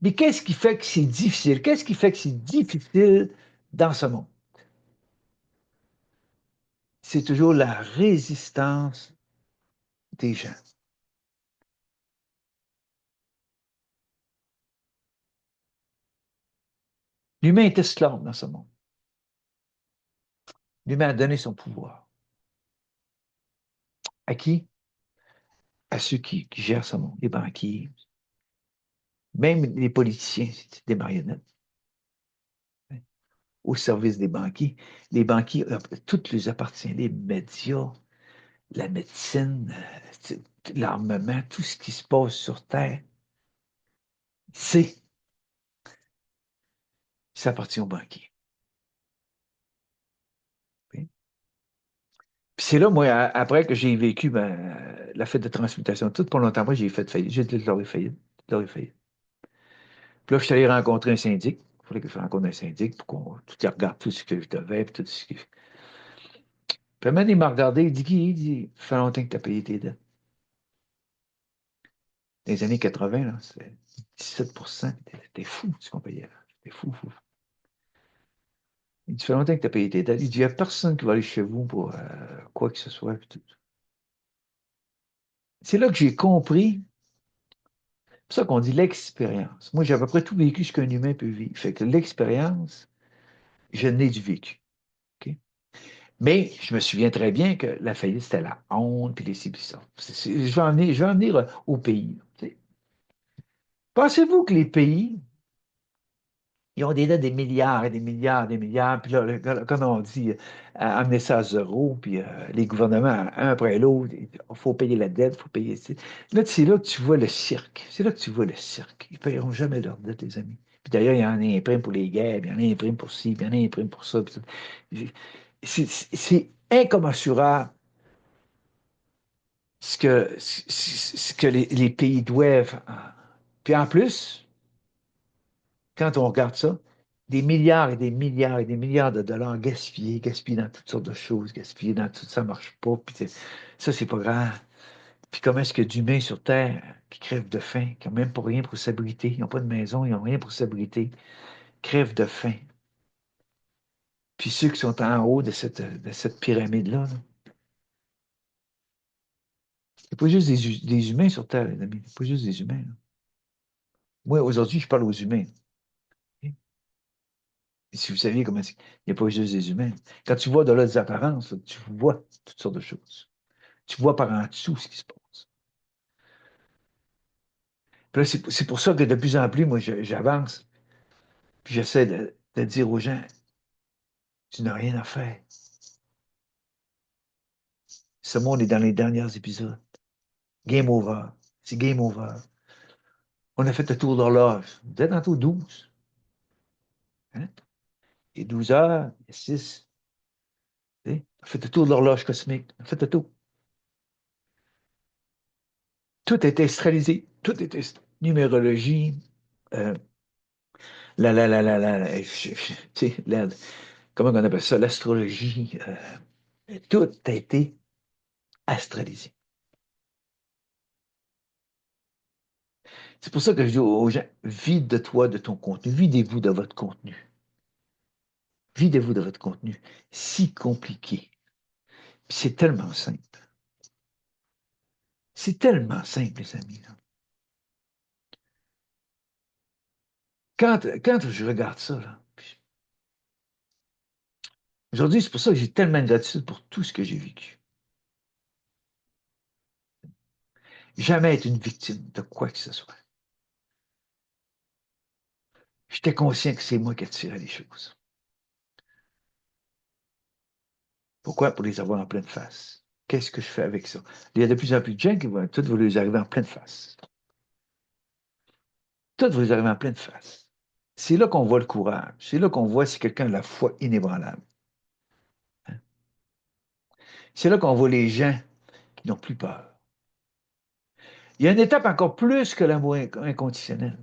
Mais qu'est-ce qui fait que c'est difficile? Qu'est-ce qui fait que c'est difficile dans ce monde? C'est toujours la résistance des gens. L'humain est esclave dans ce monde. L'humain a donné son pouvoir. À qui? À ceux qui gèrent ce monde. Les banquiers, même les politiciens, c'est des marionnettes, hein, au service des banquiers. Les banquiers, tout les appartient. Les médias, la médecine, l'armement, tout ce qui se passe sur Terre, c'est, ça appartient aux banquiers. OK? Puis c'est là, moi, après que j'ai vécu la fête de transmutation, tout pour longtemps, moi, j'ai fait faillite. J'ai déclaré faillite. Déclaré faillite. Puis là, je suis allé rencontrer un syndic. Il fallait que je rencontre un syndic pour qu'on tout il regarde tout ce que je devais, puis tout ce que. Puis un il m'a regardé, il dit, Guy, il dit, ça fait longtemps que tu as payé tes dettes. Dans les années 80, là, c'est 17%. T'es fou, ce qu'on payait, là. T'es fou, fou. Il dit, ça fait longtemps que tu as payé tes dettes. Il dit, il n'y a personne qui va aller chez vous pour quoi que ce soit. Puis tout. C'est là que j'ai compris. C'est pour ça qu'on dit l'expérience. Moi, j'ai à peu près tout vécu ce qu'un humain peut vivre. Fait que l'expérience, je n'ai du vécu. OK? Mais je me souviens très bien que la faillite, c'était la honte, puis les ci, puis ça. Je vais en venir au pays. Tu sais. Pensez-vous que les pays, ils ont des dettes des milliards et des milliards, des milliards, puis là, quand on dit amener ça à zéro, puis les gouvernements, un après l'autre, il faut payer la dette, il faut payer. Tu sais. Là, c'est là que tu vois le cirque. C'est là que tu vois le cirque. Ils ne payeront jamais leur dette, les amis. Puis d'ailleurs, il y en a un prime pour les guerres, puis il y en a un prime pour ci, puis il y en a un prime pour ça. Puis c'est incommensurable ce que les pays doivent. Puis en plus, quand on regarde ça, des milliards et des milliards et des milliards de dollars gaspillés, gaspillés dans toutes sortes de choses, gaspillés dans tout ça, ne marche pas. Puis ça, c'est pas grave. Puis comment est-ce que d'humains sur Terre qui crèvent de faim, qui n'ont même pas rien pour s'abriter, ils n'ont pas de maison, ils n'ont rien pour s'abriter, crèvent de faim. Puis ceux qui sont en haut de cette pyramide-là, là, c'est pas juste des humains sur Terre, les amis. C'est pas juste des humains. Là. Moi, aujourd'hui, je parle aux humains. Et si vous saviez comment c'est, il n'y a pas juste des humains. Quand tu vois de là des apparences, là, tu vois toutes sortes de choses. Tu vois par en dessous ce qui se passe. Puis là, c'est pour ça que de plus en plus, moi, j'avance, puis j'essaie de dire aux gens, tu n'as rien à faire. Ce monde est dans les derniers épisodes. Game over. C'est game over. On a fait le tour d'horloge. Vous êtes tantôt 12. Hein? Et 12 heures, il y a 6. On a fait le tour de l'horloge cosmique. On a fait le tour. Tout est industrialisé. Tout est numérologie. Euh, tu sais, comment on appelle ça? L'astrologie. Tout a été astralisé. C'est pour ça que je dis aux gens, vide de toi, de ton contenu. Videz-vous de votre contenu. Videz-vous de votre contenu. Si compliqué. Puis c'est tellement simple. C'est tellement simple, les amis. Là. Quand je regarde ça, là, aujourd'hui, c'est pour ça que j'ai tellement de gratitude pour tout ce que j'ai vécu. Jamais être une victime de quoi que ce soit. J'étais conscient que c'est moi qui attirais les choses. Pourquoi? Pour les avoir en pleine face. Qu'est-ce que je fais avec ça? Il y a de plus en plus de gens qui vont tout vous les arriver en pleine face. Tout vous les arriver en pleine face. C'est là qu'on voit le courage. C'est là qu'on voit si quelqu'un a la foi inébranlable. Hein. C'est là qu'on voit les gens qui n'ont plus peur. Il y a une étape encore plus que l'amour inconditionnel.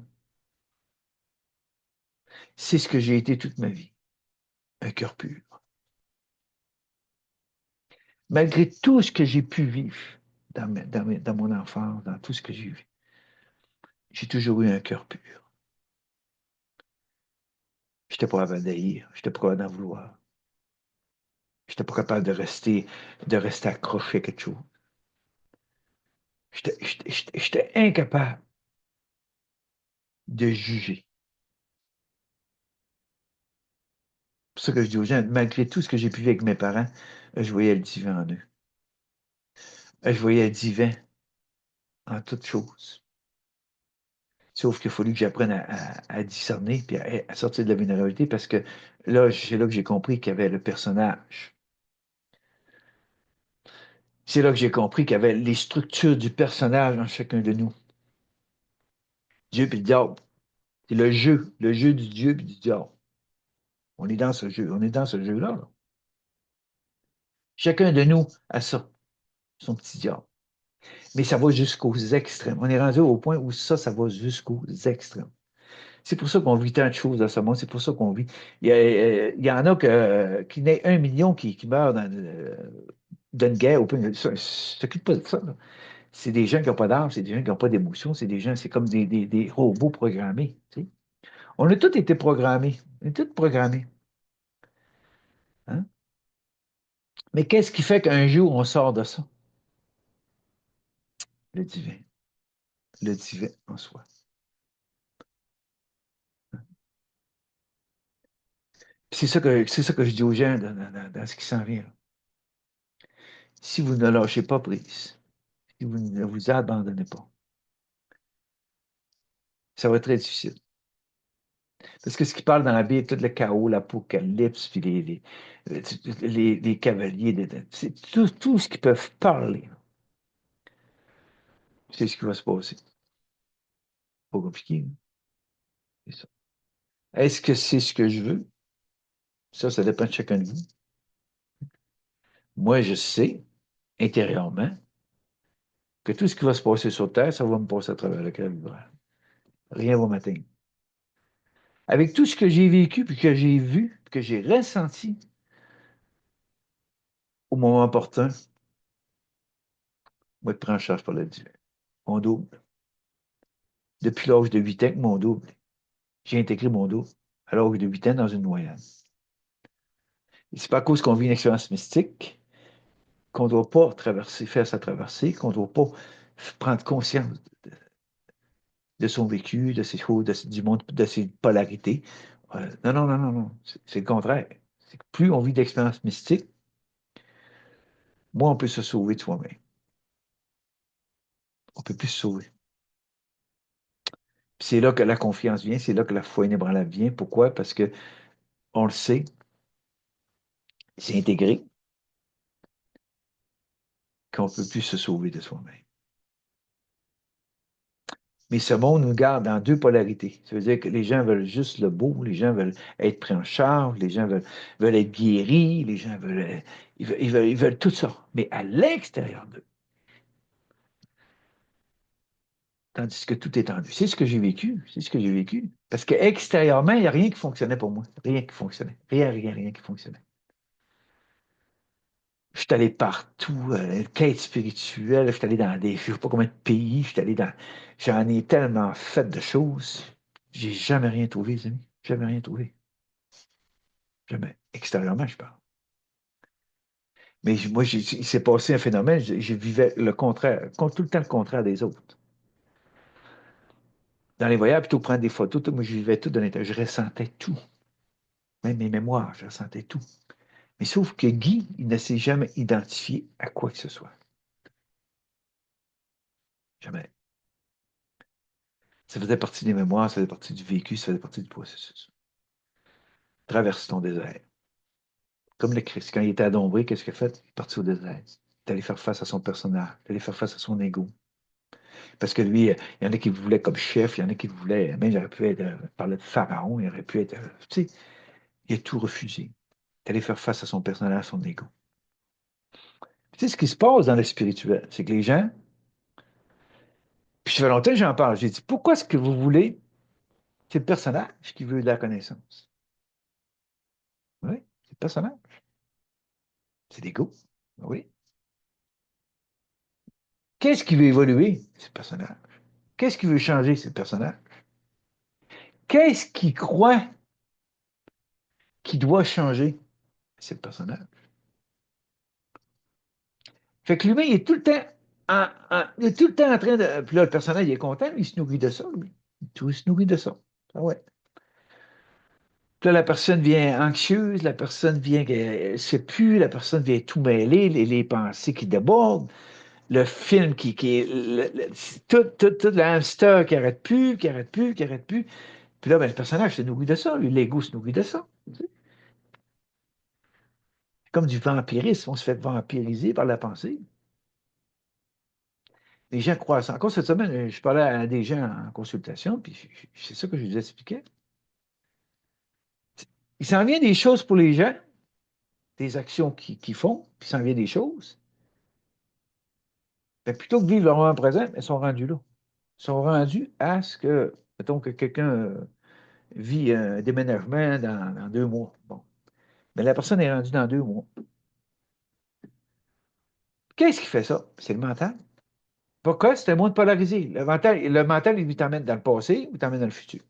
C'est ce que j'ai été toute ma vie. Un cœur pur. Malgré tout ce que j'ai pu vivre dans mon enfance, dans tout ce que j'ai vu, j'ai toujours eu un cœur pur. Je n'étais pas capable d'haïr, je n'étais pas capable d'en vouloir. Je n'étais pas capable de rester accroché à quelque chose. J'étais incapable de juger. C'est pour ça que je dis aux gens, malgré tout ce que j'ai pu vivre avec mes parents, je voyais le divin en eux. Je voyais le divin en toutes choses. Sauf qu'il a fallu que j'apprenne à discerner puis à sortir de la vulnérabilité parce que là, c'est là que j'ai compris qu'il y avait le personnage. C'est là que j'ai compris qu'il y avait les structures du personnage en chacun de nous. Dieu puis le diable. C'est le jeu du Dieu puis du diable. On est dans ce jeu, on est dans ce jeu-là. Là. Chacun de nous a ça, son petit diable. Mais ça va jusqu'aux extrêmes. On est rendu au point où ça va jusqu'aux extrêmes. C'est pour ça qu'on vit tant de choses dans ce monde. C'est pour ça qu'on vit. Il y en a qui naissent 1 million qui meurent d'une guerre. Ça ne s'occupe pas de ça. Là. C'est des gens qui n'ont pas d'âme, c'est des gens qui n'ont pas d'émotion, c'est des gens, c'est comme des robots programmés. Tu sais. On a tous été programmés. On est tous programmés. Hein? Mais qu'est-ce qui fait qu'un jour on sort de ça? Le divin. Le divin en soi. C'est ça que je dis aux gens dans ce qui s'en vient. Là. Si vous ne lâchez pas prise, si vous ne vous abandonnez pas, ça va être très difficile. Parce que ce qui parle dans la Bible, tout le chaos, l'apocalypse, puis les cavaliers, c'est tout ce qu'ils peuvent parler. C'est ce qui va se passer. Pas compliqué. Hein? C'est ça. Est-ce que c'est ce que je veux? Ça dépend de chacun de vous. Moi, je sais, intérieurement, que tout ce qui va se passer sur Terre, ça va me passer à travers le cœur vibrant. Rien va m'atteindre. Avec tout ce que j'ai vécu, puis que j'ai vu, puis que j'ai ressenti au moment opportun, moi, je prends en charge par le Dieu. Mon double. Depuis l'âge de 8 ans, que mon double. J'ai intégré mon double à l'âge de 8 ans dans une noyade. Et c'est pas à cause qu'on vit une expérience mystique qu'on ne doit pas traverser, faire sa traversée, qu'on ne doit pas prendre conscience de son vécu, de ses choses, du monde, de ses polarités. Non, non, non, non, non. C'est le contraire. C'est que plus on vit d'expériences mystiques, moins on peut se sauver de soi-même. On peut plus se sauver. Puis c'est là que la confiance vient, c'est là que la foi inébranlable vient. Pourquoi? Parce que on le sait, c'est intégré, qu'on ne peut plus se sauver de soi-même. Mais ce monde nous garde dans deux polarités. Ça veut dire que les gens veulent juste le beau, les gens veulent être pris en charge, les gens veulent être guéris, les gens veulent tout ça. Mais à l'extérieur d'eux, tandis que tout est tendu. C'est ce que j'ai vécu, c'est ce que j'ai vécu. Parce qu'extérieurement, il n'y a rien qui fonctionnait pour moi. Rien qui fonctionnait. Rien, rien, rien qui fonctionnait. Je suis allé partout, quête spirituelle, je suis allé dans des, je ne sais pas combien de pays, je suis allé dans, j'en ai tellement fait de choses, j'ai jamais rien trouvé, les amis. Jamais rien trouvé. Jamais. Extérieurement, je parle. Mais moi, il s'est passé un phénomène, je vivais le contraire, tout le temps le contraire des autres. Dans les voyages, plutôt que prendre des photos, moi, je vivais tout de l'intérieur. Je ressentais tout. Même mes mémoires, je ressentais tout. Mais sauf que Guy, il ne s'est jamais identifié à quoi que ce soit. Jamais. Ça faisait partie des mémoires, ça faisait partie du vécu, ça faisait partie du processus. Traverse ton désert. Comme le Christ, quand il était adombré, qu'est-ce qu'il a fait? Il est parti au désert. Il est allé faire face à son personnage, il est allé faire face à son ego. Parce que lui, il y en a qui le voulaient comme chef, il y en a qui le voulaient, même il aurait pu être, parler de Pharaon, il aurait pu être, tu sais, il a tout refusé. Il est allé faire face à son personnage, à son ego. Tu sais, ce qui se passe dans le spirituel, c'est que les gens, puis ça fait longtemps que j'en parle, j'ai dit, pourquoi est-ce que vous voulez, c'est le personnage qui veut de la connaissance. Oui, c'est le personnage, c'est l'ego. Oui. Qu'est-ce qui veut évoluer? C'est le personnage. Qu'est-ce qui veut changer? C'est le personnage. Qu'est-ce qui croit qui doit changer? C'est le personnage. Fait que l'humain, il est tout le temps il est tout le temps en train de. Puis là, le personnage, il est content, lui, il se nourrit de ça, lui. Il se nourrit de ça. Ah ouais. Puis là, la personne vient anxieuse, la personne vient ne sait plus, la personne vient tout mêler, les pensées qui débordent, le film qui est. Tout le hamster qui arrête plus, qui arrête plus, qui arrête plus. Puis là, ben, le personnage se nourrit de ça, lui, l'ego se nourrit de ça. C'est comme du vampirisme, on se fait vampiriser par la pensée. Les gens croient ça. Encore cette semaine, je parlais à des gens en consultation, puis c'est ça que je vous expliquais. Il s'en vient des choses pour les gens, des actions qu'ils font, puis s'en vient des choses, ben, plutôt que de vivre le moment présent, ils sont rendus là. Ils sont rendus à ce que, mettons que quelqu'un vit un déménagement dans 2 mois. Bon. Mais la personne est rendue dans 2 mois. Qu'est-ce qui fait ça? C'est le mental. Pourquoi? C'est un monde polarisé. Le mental, il t'emmène dans le passé ou t'emmène dans le futur.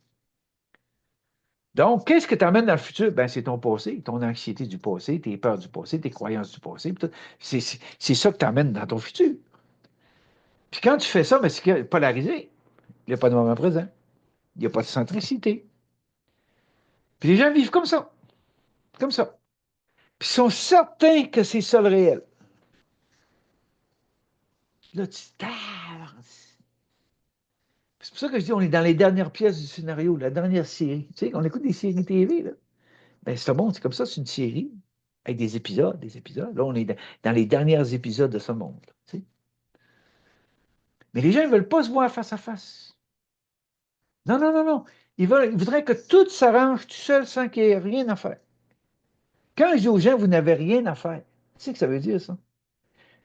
Donc, qu'est-ce que t'emmène dans le futur? Ben, c'est ton passé, ton anxiété du passé, tes peurs du passé, tes croyances du passé. C'est ça que t'emmènes dans ton futur. Puis quand tu fais ça, ben, c'est polarisé. Il n'y a pas de moment présent. Il n'y a pas de centricité. Puis les gens vivent comme ça. Comme ça. Puis ils sont certains que c'est ça le réel. Là, tu c'est pour ça que je dis, on est dans les dernières pièces du scénario, la dernière série. Tu sais, on écoute des séries TV, là. Ben, c'est bon, c'est comme ça, c'est une série avec des épisodes, des épisodes. Là, on est dans les derniers épisodes de ce monde. Tu sais. Mais les gens ne veulent pas se voir face à face. Non, non, non, non. Ils voudraient que tout s'arrange tout seul sans qu'il y ait rien à faire. Quand je dis aux gens, vous n'avez rien à faire, tu sais ce que ça veut dire, ça?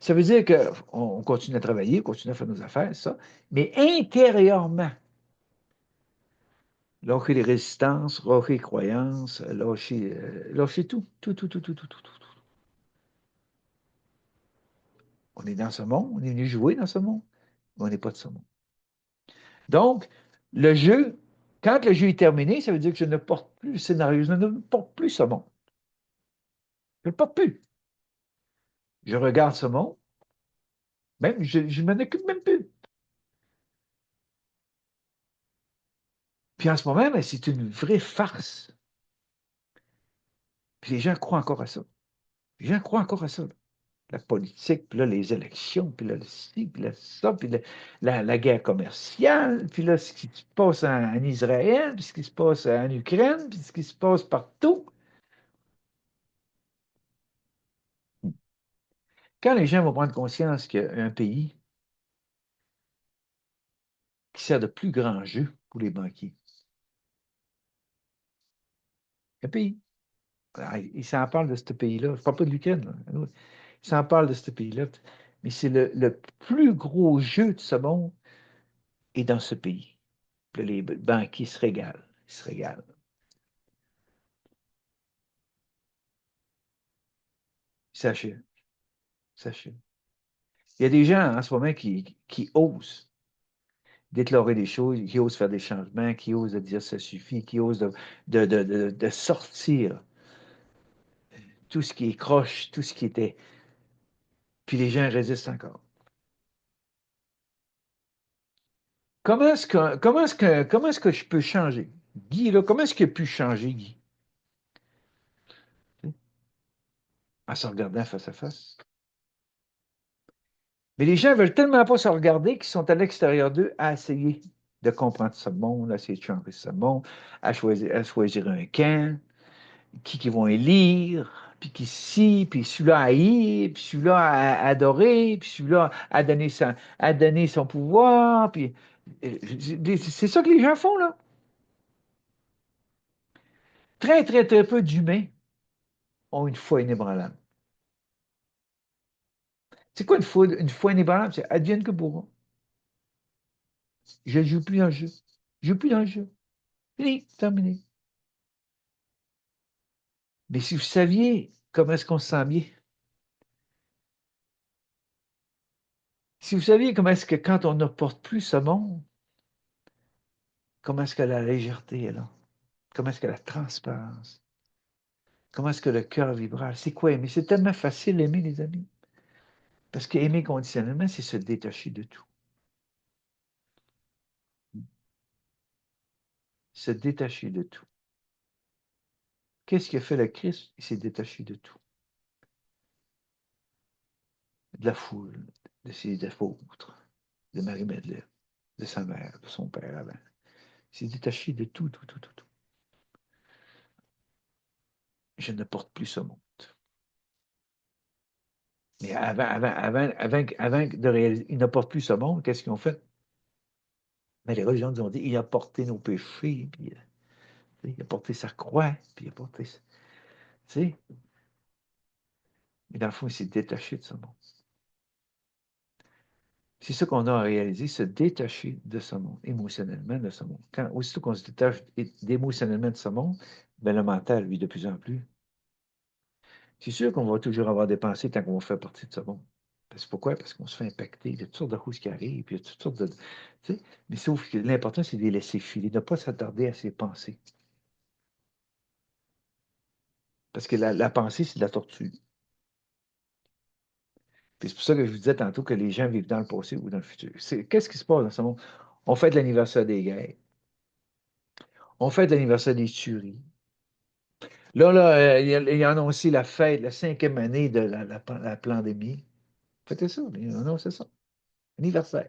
Ça veut dire qu'on continue à travailler, on continue à faire nos affaires, ça. Mais intérieurement, lâcher les résistances, lâcher les croyances, lâcher tout, tout, tout, tout, tout, tout, tout, tout. On est dans ce monde, on est venu jouer dans ce monde, mais on n'est pas de ce monde. Donc, le jeu, quand le jeu est terminé, ça veut dire que je ne porte plus le scénario, je ne porte plus ce monde. Je ne le porte plus. Je regarde ce monde, même, je ne m'en occupe même plus. Puis en ce moment, ben, c'est une vraie farce. Puis les gens croient encore à ça. Les gens croient encore à ça. Là. La politique, puis là, les élections, puis là, le ci, puis là, ça, puis la guerre commerciale, puis là, ce qui se passe en Israël, puis ce qui se passe en Ukraine, puis ce qui se passe partout. Quand les gens vont prendre conscience qu'il y a un pays qui sert de plus grand jeu pour les banquiers, un pays, alors, ils s'en parlent de ce pays-là, je ne parle pas de l'Ukraine, là. Ils s'en parlent de ce pays-là, mais c'est le plus gros jeu de ce monde est dans ce pays. Puis là, les banquiers se régalent, ils se régalent. Sachez, sachez. Il y a des gens en ce moment qui osent déclarer des choses, qui osent faire des changements, qui osent dire ça suffit, qui osent de sortir tout ce qui est croche, tout ce qui était. Puis les gens résistent encore. Comment est-ce que je peux changer? Guy, là, comment est-ce qu'il a pu changer, Guy? En se regardant face à face. Mais les gens veulent tellement pas se regarder qu'ils sont à l'extérieur d'eux à essayer de comprendre ce monde, à essayer de changer ce monde, à choisir un camp, qui vont élire, puis qui ci, puis celui-là à haïr, puis celui-là à adorer, puis celui-là à donner son pouvoir, puis c'est ça que les gens font, là. Très, très, très peu d'humains ont une foi inébranlable. C'est quoi une foi inébranlable? C'est advienne que pourra. Je ne joue plus dans le jeu. Je ne joue plus dans le jeu. Fini, terminé. Mais si vous saviez comment est-ce qu'on se sent bien, si vous saviez comment est-ce que quand on ne porte plus ce monde, comment est-ce que la légèreté est là? Comment est-ce que la transparence? Comment est-ce que le cœur vibral? C'est quoi aimer? C'est tellement facile d'aimer, les amis. Parce qu'aimer conditionnellement, c'est se détacher de tout. Se détacher de tout. Qu'est-ce que fait le Christ? Il s'est détaché de tout. De la foule, de ses apôtres, de Marie-Madeleine, de sa mère, de son père avant. Il s'est détaché de tout, tout, tout, tout, tout. Je ne porte plus ce monde. Mais avant de réaliser, il ne porte plus ce monde, qu'est-ce qu'ils ont fait? Mais les religions nous ont dit, il a porté nos péchés, puis il a porté sa croix, puis il a porté. Tu sais, Mais dans le fond, il s'est détaché de ce monde. C'est ça qu'on a à réaliser, se détacher de ce monde, émotionnellement de ce monde. Aussitôt qu'on se détache émotionnellement de ce monde, ben, le mental, lui, de plus en plus. C'est sûr qu'on va toujours avoir des pensées tant qu'on va faire partie de ce monde. Pourquoi? Parce qu'on se fait impacter. Il y a toutes sortes de choses qui arrivent, puis il y a toutes sortes de. Tu sais, mais sauf que l'important, c'est de les laisser filer, de ne pas s'attarder à ses pensées. Parce que la pensée, c'est de la torture. Puis c'est pour ça que je vous disais tantôt que les gens vivent dans le passé ou dans le futur. Qu'est-ce qui se passe dans ce monde? On fête l'anniversaire des guerres. On fête l'anniversaire des tueries. Là, il a annoncé la fête, la 5e année de la pandémie. Fêtez ça, il a annoncé ça. Anniversaire.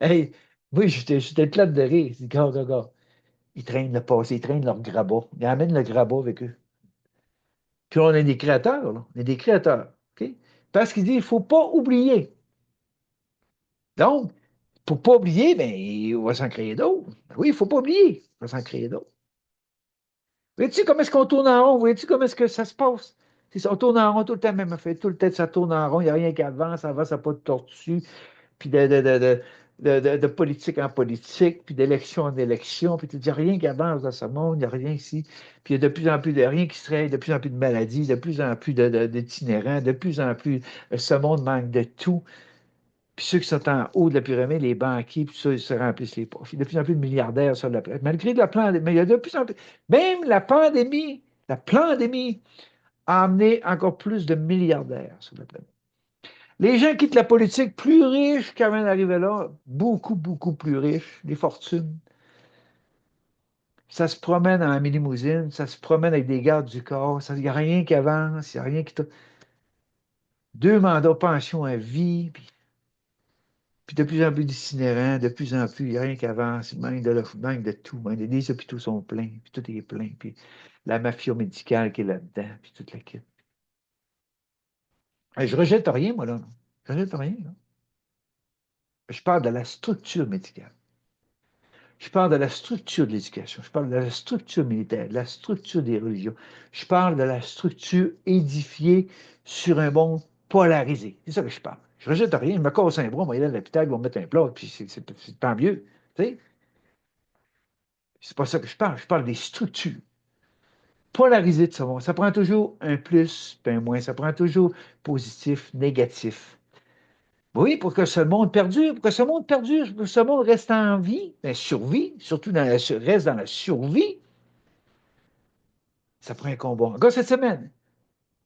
Hey, oui, j'étais plate de rire. Je dis, gars. Ils traînent le passé, ils traînent leur grabat. Ils amènent le grabat avec eux. Puis on est des créateurs, là. On est des créateurs. OK? Parce qu'il dit, il ne faut pas oublier. Donc, pour ne pas oublier, ben, on va s'en créer d'autres. Ben oui, il ne faut pas oublier. On va s'en créer d'autres. Vois-tu comment est-ce qu'on tourne en rond? Vois-tu comment est-ce que ça se passe? C'est ça, on tourne en rond tout le temps, même fait. Tout le temps, ça tourne en rond. Il n'y a rien qui avance, ça avance, ça n'a pas de tortue. Puis de politique en politique, puis d'élection en élection, puis il n'y a rien qui avance dans ce monde, il n'y a rien ici. Puis il y a de plus en plus de rien qui se règle, de plus en plus de maladies, de plus en plus d'itinérants, de plus en plus, ce monde manque de tout. Puis ceux qui sont en haut de la pyramide, les banquiers, puis ça, ils se remplissent les poches. Il y a de plus en plus de milliardaires sur la planète. Malgré la pandémie, mais il y a de plus en plus. Même la pandémie a amené encore plus de milliardaires sur la planète. Les gens quittent la politique plus riches qu'avant d'arriver là, beaucoup, beaucoup plus riches, des fortunes. Ça se promène en limousine, ça se promène avec des gardes du corps, il n'y a rien qui avance, il n'y a rien qui. 2 mandats pension à vie, puis de plus en plus d'itinérants, de plus en plus, il n'y a rien qui avance, il manque de tout. Les hôpitaux sont pleins, puis tout est plein, puis la mafia médicale qui est là-dedans, puis toute la quête. Je ne rejette rien, moi, là. Je ne rejette rien, là. Je parle de la structure médicale. Je parle de la structure de l'éducation, je parle de la structure militaire, de la structure des religions. Je parle de la structure édifiée sur un monde polarisé. C'est ça que je parle. Je ne rejette rien. Je me casse un bras, on va aller à l'hôpital, ils vont me mettre un plat, puis c'est tant mieux. Tu sais? C'est pas ça que je parle. Je parle des structures polarisées de ce monde. Ça prend toujours un plus, puis un moins. Ça prend toujours positif, négatif. Oui, pour que ce monde perdure, pour que ce monde perdure, pour que ce monde reste en vie, ben, survie, surtout reste dans la survie, ça prend un combat. Encore cette semaine,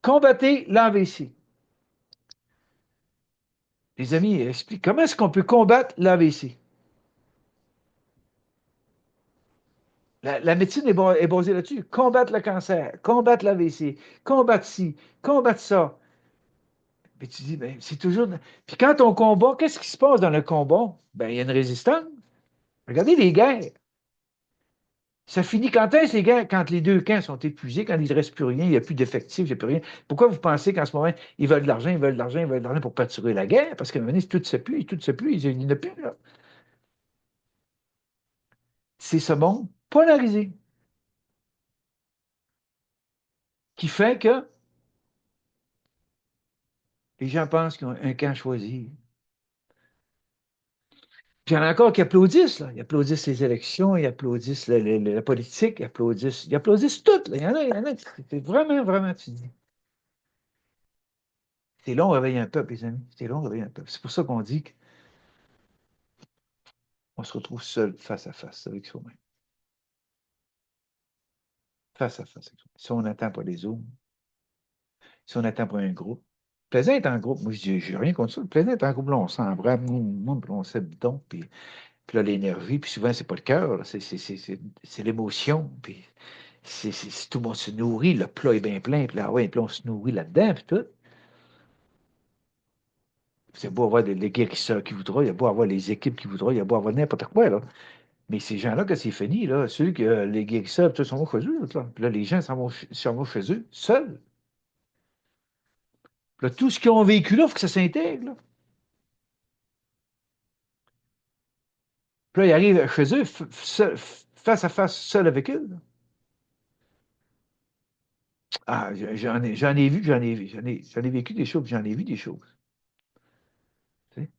combattez l'AVC. Les amis, expliquent comment est-ce qu'on peut combattre l'AVC. La médecine est basée là-dessus. Combattre le cancer, combattre l'AVC, combattre ci, combattre ça. Puis tu dis, ben, c'est toujours. Puis quand on combat, qu'est-ce qui se passe dans le combat? Ben, il y a une résistance. Regardez les guerres. Ça finit quand est-ce, les guerres? Quand les deux camps sont épuisés, quand il ne reste plus rien, il n'y a plus d'effectifs, il n'y a plus rien. Pourquoi vous pensez qu'en ce moment, ils veulent de l'argent, ils veulent de l'argent, ils veulent de l'argent pour pâturer la guerre? Parce qu'à un moment donné, tout ne sait plus, il n'y en a plus, là. C'est ce monde polarisé qui fait que les gens pensent qu'ils ont un camp choisi. Puis il y en a encore qui applaudissent, là. Ils applaudissent les élections, ils applaudissent la politique, ils applaudissent tout, là. Il y en a, c'est vraiment, vraiment, tu dis. C'est long de réveiller un peuple, les amis. C'est long de réveiller un peuple. C'est pour ça qu'on dit qu'on se retrouve seul, face à face avec soi-même. Face à face avec soi-même. Si on n'attend pas les autres, si on n'attend pas un groupe. Plaisant est en groupe. Moi, je dis, j'ai rien contre ça. Plaisant est en groupe, là, on s'embrasse, puis on s'aime puis là, l'énergie, puis souvent, c'est pas le cœur, là, c'est l'émotion, puis tout le monde se nourrit, le plat est bien plein, puis là, ouais, puis là, on se nourrit là-dedans, puis tout. C'est beau avoir des guérisseurs qui voudront, il y a beau avoir les équipes qui voudront, il y a beau avoir n'importe quoi, là. Mais ces gens-là, que c'est fini, là, ceux que les guérisseurs, tout, s'en vont chez eux, là. Puis là, les gens s'en vont chez eux, seuls. Puis là, tout ce qu'ils ont vécu là, il faut que ça s'intègre, là. Puis là, ils arrivent chez eux, face à face, seuls avec eux, là. Ah, j'en ai vu, j'en ai vécu des choses, puis j'en ai vu des choses. Tu sais.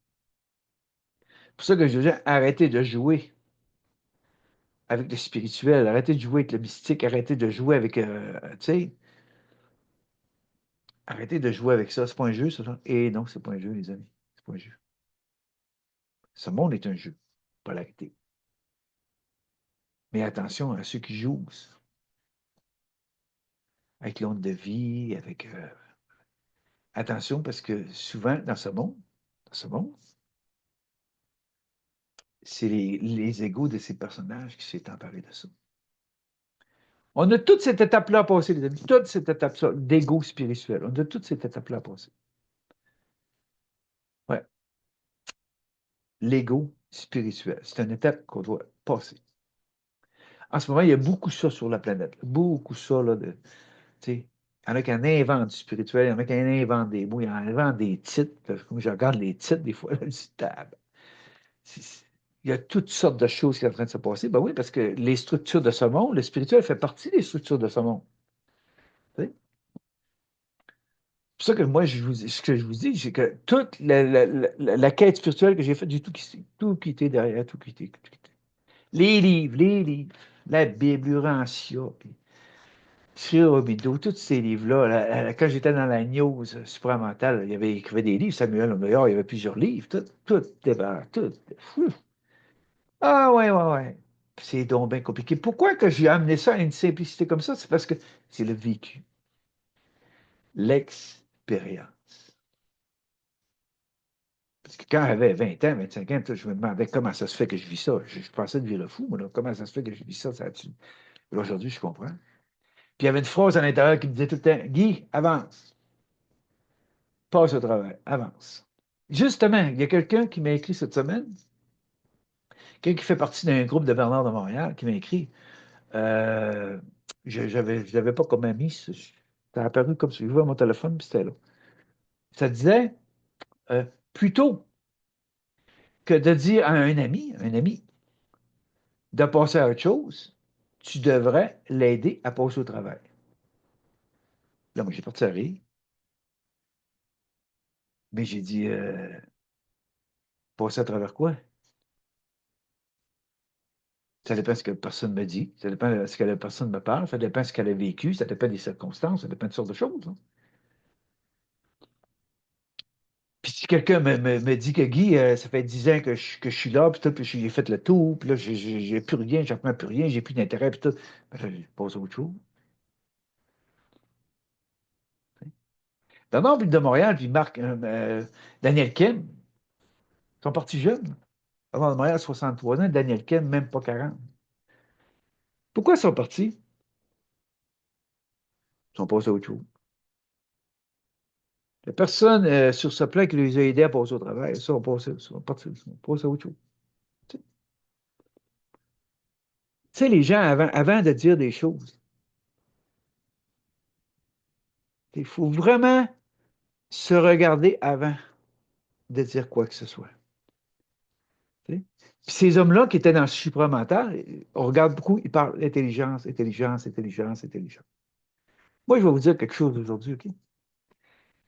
C'est pour ça que je dis, arrêtez de jouer avec le spirituel, arrêtez de jouer avec le mystique, arrêtez de jouer avec, tu sais, arrêtez de jouer avec ça. C'est pas un jeu, ça. Là. Et non, c'est pas un jeu, les amis. C'est pas un jeu. Ce monde est un jeu. Polarité. Mais attention à ceux qui jouent avec l'onde de vie, avec. Attention parce que souvent, dans ce monde, c'est les égos de ces personnages qui s'est emparé de ça. On a toute cette étape-là à passer, les amis. Toute cette étape-là d'égo spirituel. On a toute cette étape-là à passer. Ouais. L'ego spirituel. C'est une étape qu'on doit passer. En ce moment, il y a beaucoup ça sur la planète. Beaucoup ça, là, de, tu sais. Il y en a qui en inventent du spirituel, il y en a qui en inventent des mots, il y en a qui inventent des titres. Comme je regarde les titres, des fois, là, je dis, il y a toutes sortes de choses qui sont en train de se passer. Ben oui, parce que les structures de ce monde, le spirituel fait partie des structures de ce monde. Tu sais. C'est pour ça que moi, ce que je vous dis, c'est que toute la quête spirituelle que j'ai faite, j'ai tout quitté derrière, tout quitté, tout quitté. Les livres, la Bible, Urantia, puis Sri Aurobindo, tous ces livres-là, quand j'étais dans la news supramentale, il y avait écrivait des livres, Samuel Omeillard, il y avait plusieurs livres, tout débarras, tout. Ouf. Ah ouais, ouais, ouais. C'est donc bien compliqué. Pourquoi que j'ai amené ça à une simplicité comme ça? C'est parce que c'est le vécu, l'expérience. Parce que quand j'avais 20 ans, 25 ans, je me demandais comment ça se fait que je vis ça. Je pensais devenir le fou, moi, là. Comment ça se fait que je vis ça? Aujourd'hui, je comprends. Puis il y avait une phrase à l'intérieur qui me disait tout le temps, Guy, avance, passe au travail, avance. Justement, il y a quelqu'un qui m'a écrit cette semaine, quelqu'un qui fait partie d'un groupe de Bernard de Montréal, qui m'a écrit, euh, je l'avais pas comme ami, ça a apparu comme ça, je vois mon téléphone, puis c'était là. Ça disait, euh, plutôt que de dire à un ami, de passer à autre chose, tu devrais l'aider à passer au travail. Là, moi, j'ai parti à rire, mais j'ai dit, passer à travers quoi? Ça dépend de ce que la personne me dit, ça dépend de ce que la personne me parle, ça dépend de ce qu'elle a vécu, ça dépend des circonstances, ça dépend de toutes sortes de choses. Hein. Puis si quelqu'un me dit que Guy, ça fait 10 ans que je suis là, puis tout, puis j'ai fait le tour, puis là, j'ai plus rien, j'apprends plus rien, j'ai plus d'intérêt, puis tout, ben là, je passe à autre chose. Bernard Ville de Montréal, puis Daniel Kim, ils sont partis jeunes. Bernard de Montréal, 63 ans, Daniel Kim, même pas 40. Pourquoi ils sont partis? Ils sont passés à autre chose. Il n'y a personne sur ce plan qui les a aidés à passer au travail. Ils sont passés, ils sont partis, ils sont passés à autre chose. Tu sais, les gens, avant de dire des choses, il faut vraiment se regarder avant de dire quoi que ce soit. Tu sais. Puis ces hommes-là qui étaient dans le supramental, on regarde beaucoup, ils parlent intelligence, intelligence, intelligence, intelligence. Moi, je vais vous dire quelque chose aujourd'hui, OK?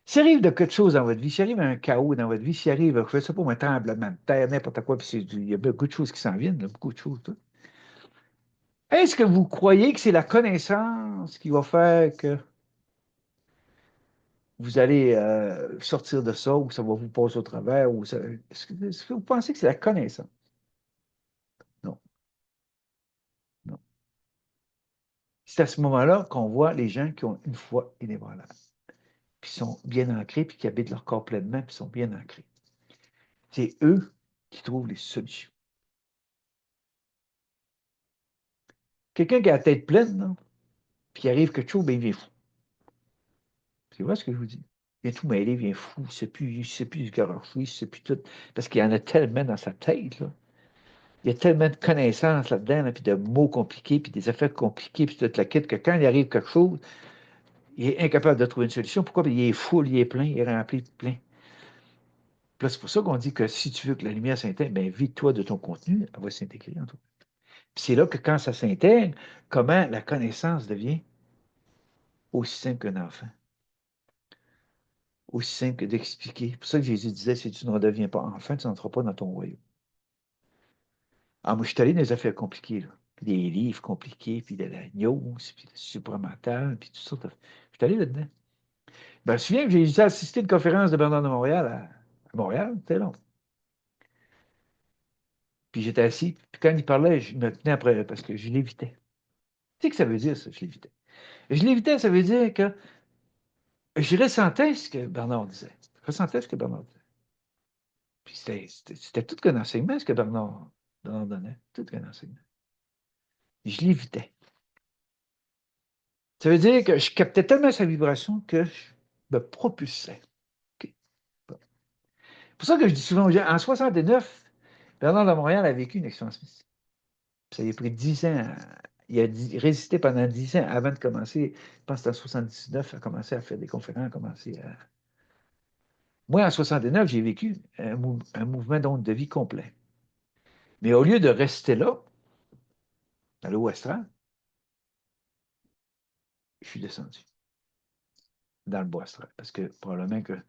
S'il arrive de quelque chose dans votre vie, s'il arrive un chaos dans votre vie, s'il arrive, je ne sais pas, un tremblement de terre, n'importe quoi, puis il y a beaucoup de choses qui s'en viennent, là, beaucoup de choses. Tout. Est-ce que vous croyez que c'est la connaissance qui va faire que vous allez sortir de ça, ou que ça va vous passer au travers, est-ce que vous pensez que c'est la connaissance? Non, non. C'est à ce moment-là qu'on voit les gens qui ont une foi inébranlable, qui sont bien ancrés, puis qui habitent leur corps pleinement, puis sont bien ancrés. C'est eux qui trouvent les solutions. Quelqu'un qui a la tête pleine, là, puis il arrive quelque chose, ben, il devient fou. Tu vois ce que je vous dis? Il vient tout mêlé, il devient fou, il sait plus du garocher, il sait plus tout. Parce qu'il y en a tellement dans sa tête, là. Il y a tellement de connaissances là-dedans, là, puis de mots compliqués, puis des affaires compliquées, puis toute la quête, que quand il arrive quelque chose, il est incapable de trouver une solution. Pourquoi? Parce qu'il est full, il est plein, il est rempli de plein. Puis là, c'est pour ça qu'on dit que si tu veux que la lumière s'intègre, ben vide-toi de ton contenu, elle va s'intégrer en toi. Puis c'est là que quand ça s'intègre, comment la connaissance devient? Aussi simple qu'un enfant. Aussi simple que d'expliquer. C'est pour ça que Jésus disait, si tu ne redeviens pas enfant, tu n'entreras pas dans ton royaume. Ah, moi, je suis allé dans les affaires compliquées, là. Puis des livres compliqués, puis de l'agneau, puis le supramental, puis toutes sortes de... Je suis allé là-dedans. Ben, je me souviens que j'ai assisté à une conférence de Bernard de Montréal à Montréal, c'était long. Puis j'étais assis, puis quand il parlait, je me tenais après, parce que je l'évitais. Tu sais que ça veut dire, ça, je l'évitais. Je l'évitais, ça veut dire que je ressentais ce que Bernard disait. Je ressentais ce que Bernard disait. Puis c'était tout qu'un enseignement, ce que Bernard donnait. Tout qu'un enseignement. Je l'évitais. Ça veut dire que je captais tellement sa vibration que je me propulsais. OK. Bon. C'est pour ça que je dis souvent aux gens, en 69, Bernard de Montréal a vécu une expérience mystique. Ça lui a pris 10 ans. Il a résisté pendant 10 ans avant de commencer. Je pense que c'était en 79, à commencer à faire des conférences, à commencer à... Moi, en 69, j'ai vécu un mouvement d'onde de vie complet. Mais au lieu de rester là, dans l'eau astrale, je suis descendu dans le bois astral. Parce que probablement que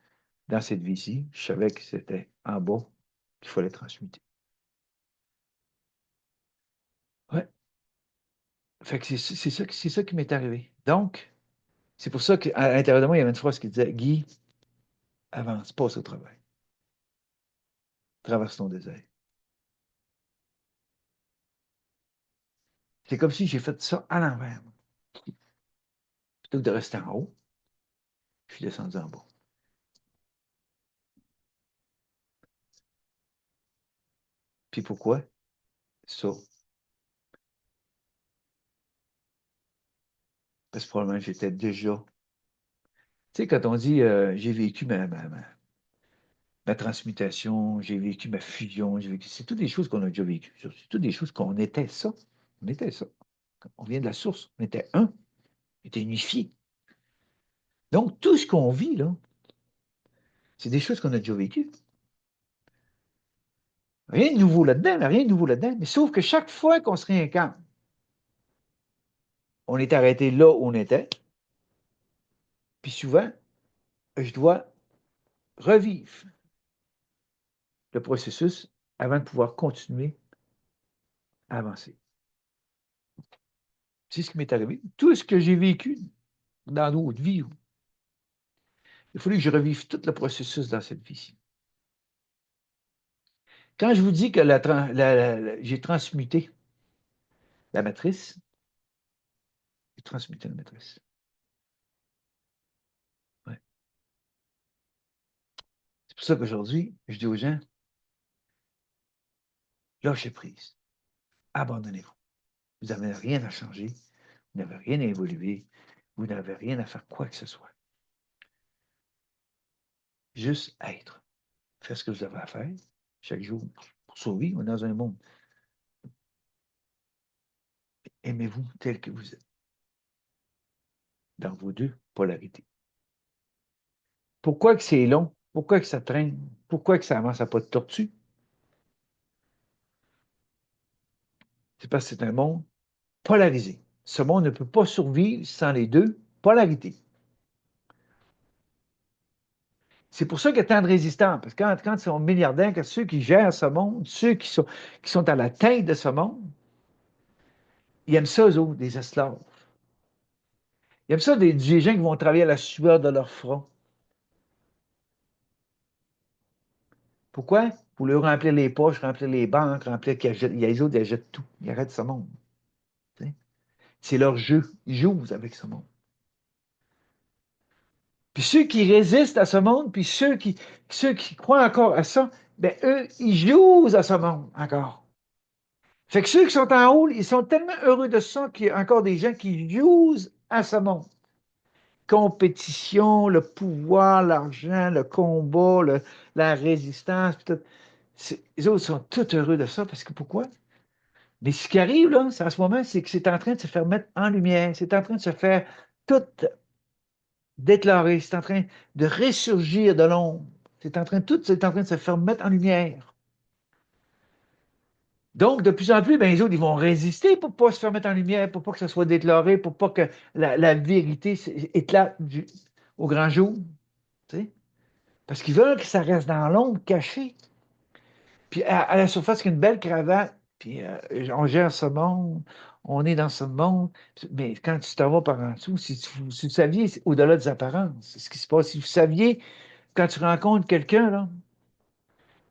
dans cette vie-ci, je savais que c'était en bas qu'il fallait transmuter. Ouais. Fait que c'est ça qui m'est arrivé. Donc, c'est pour ça qu'à l'intérieur de moi, il y avait une phrase qui disait Guy, avance, passe au travail. Traverse ton désert. C'est comme si j'ai fait ça à l'envers. Plutôt que de rester en haut, je suis descendu en bas. Puis pourquoi? Ça. Parce que probablement j'étais déjà. Tu sais, quand on dit j'ai vécu ma transmutation, j'ai vécu ma fusion, c'est toutes des choses qu'on a déjà vécues. C'est toutes des choses qu'on était ça. On était ça. On vient de la source. On était un. On était unifié. Donc, tout ce qu'on vit, là, c'est des choses qu'on a déjà vécues. Rien de nouveau là-dedans, rien de nouveau là-dedans. Mais sauf que chaque fois qu'on se réincarne, on est arrêté là où on était. Puis souvent, je dois revivre le processus avant de pouvoir continuer à avancer. C'est ce qui m'est arrivé. Tout ce que j'ai vécu dans d'autres vies, il a fallu que je revive tout le processus dans cette vie-ci. Quand je vous dis que j'ai transmuté la matrice, j'ai transmuté la matrice. Ouais. C'est pour ça qu'aujourd'hui, je dis aux gens, lâchez prise, abandonnez-vous. Vous n'avez rien à changer, vous n'avez rien à évoluer, vous n'avez rien à faire quoi que ce soit. Juste être. Faire ce que vous avez à faire chaque jour pour survivre. On est dans un monde. Aimez-vous tel que vous êtes, dans vos deux polarités. Pourquoi que c'est long? Pourquoi que ça traîne? Pourquoi que ça avance à pas de tortue? C'est parce que c'est un monde polarisé. Ce monde ne peut pas survivre sans les deux polarités. C'est pour ça qu'il y a tant de résistants. Parce que quand ils sont milliardaires, que ceux qui gèrent ce monde, ceux qui sont à la tête de ce monde, ils aiment ça, eux autres, des esclaves. Ils aiment ça, des gens qui vont travailler à la sueur de leur front. Pourquoi? Pour leur remplir les poches, remplir les banques, remplir les autres, ils achètent tout. Ils arrêtent ce monde. C'est leur jeu. Ils jouent avec ce monde. Puis ceux qui résistent à ce monde, puis ceux qui croient encore à ça, ben eux, ils jouent à ce monde encore. Fait que ceux qui sont en haut, ils sont tellement heureux de ça qu'il y a encore des gens qui jouent à ce monde. Compétition, le pouvoir, l'argent, le combat, la résistance, puis tout. Les autres sont tous heureux de ça parce que pourquoi? Mais ce qui arrive, là, en ce moment, c'est que c'est en train de se faire mettre en lumière. C'est en train de se faire tout déclarer. C'est en train de ressurgir de l'ombre. C'est en train de se faire mettre en lumière. Donc, de plus en plus, ben, les autres, ils vont résister pour ne pas se faire mettre en lumière, pour pas que ça soit déclaré, pour pas que la vérité éclate au grand jour. Tu sais? Parce qu'ils veulent que ça reste dans l'ombre, caché. Puis à la surface, qu'une belle cravate, puis on gère ce monde, on est dans ce monde. Mais quand tu t'en vas par en dessous, si vous saviez au-delà des apparences, c'est ce qui se passe. Si vous saviez, quand tu rencontres quelqu'un, là,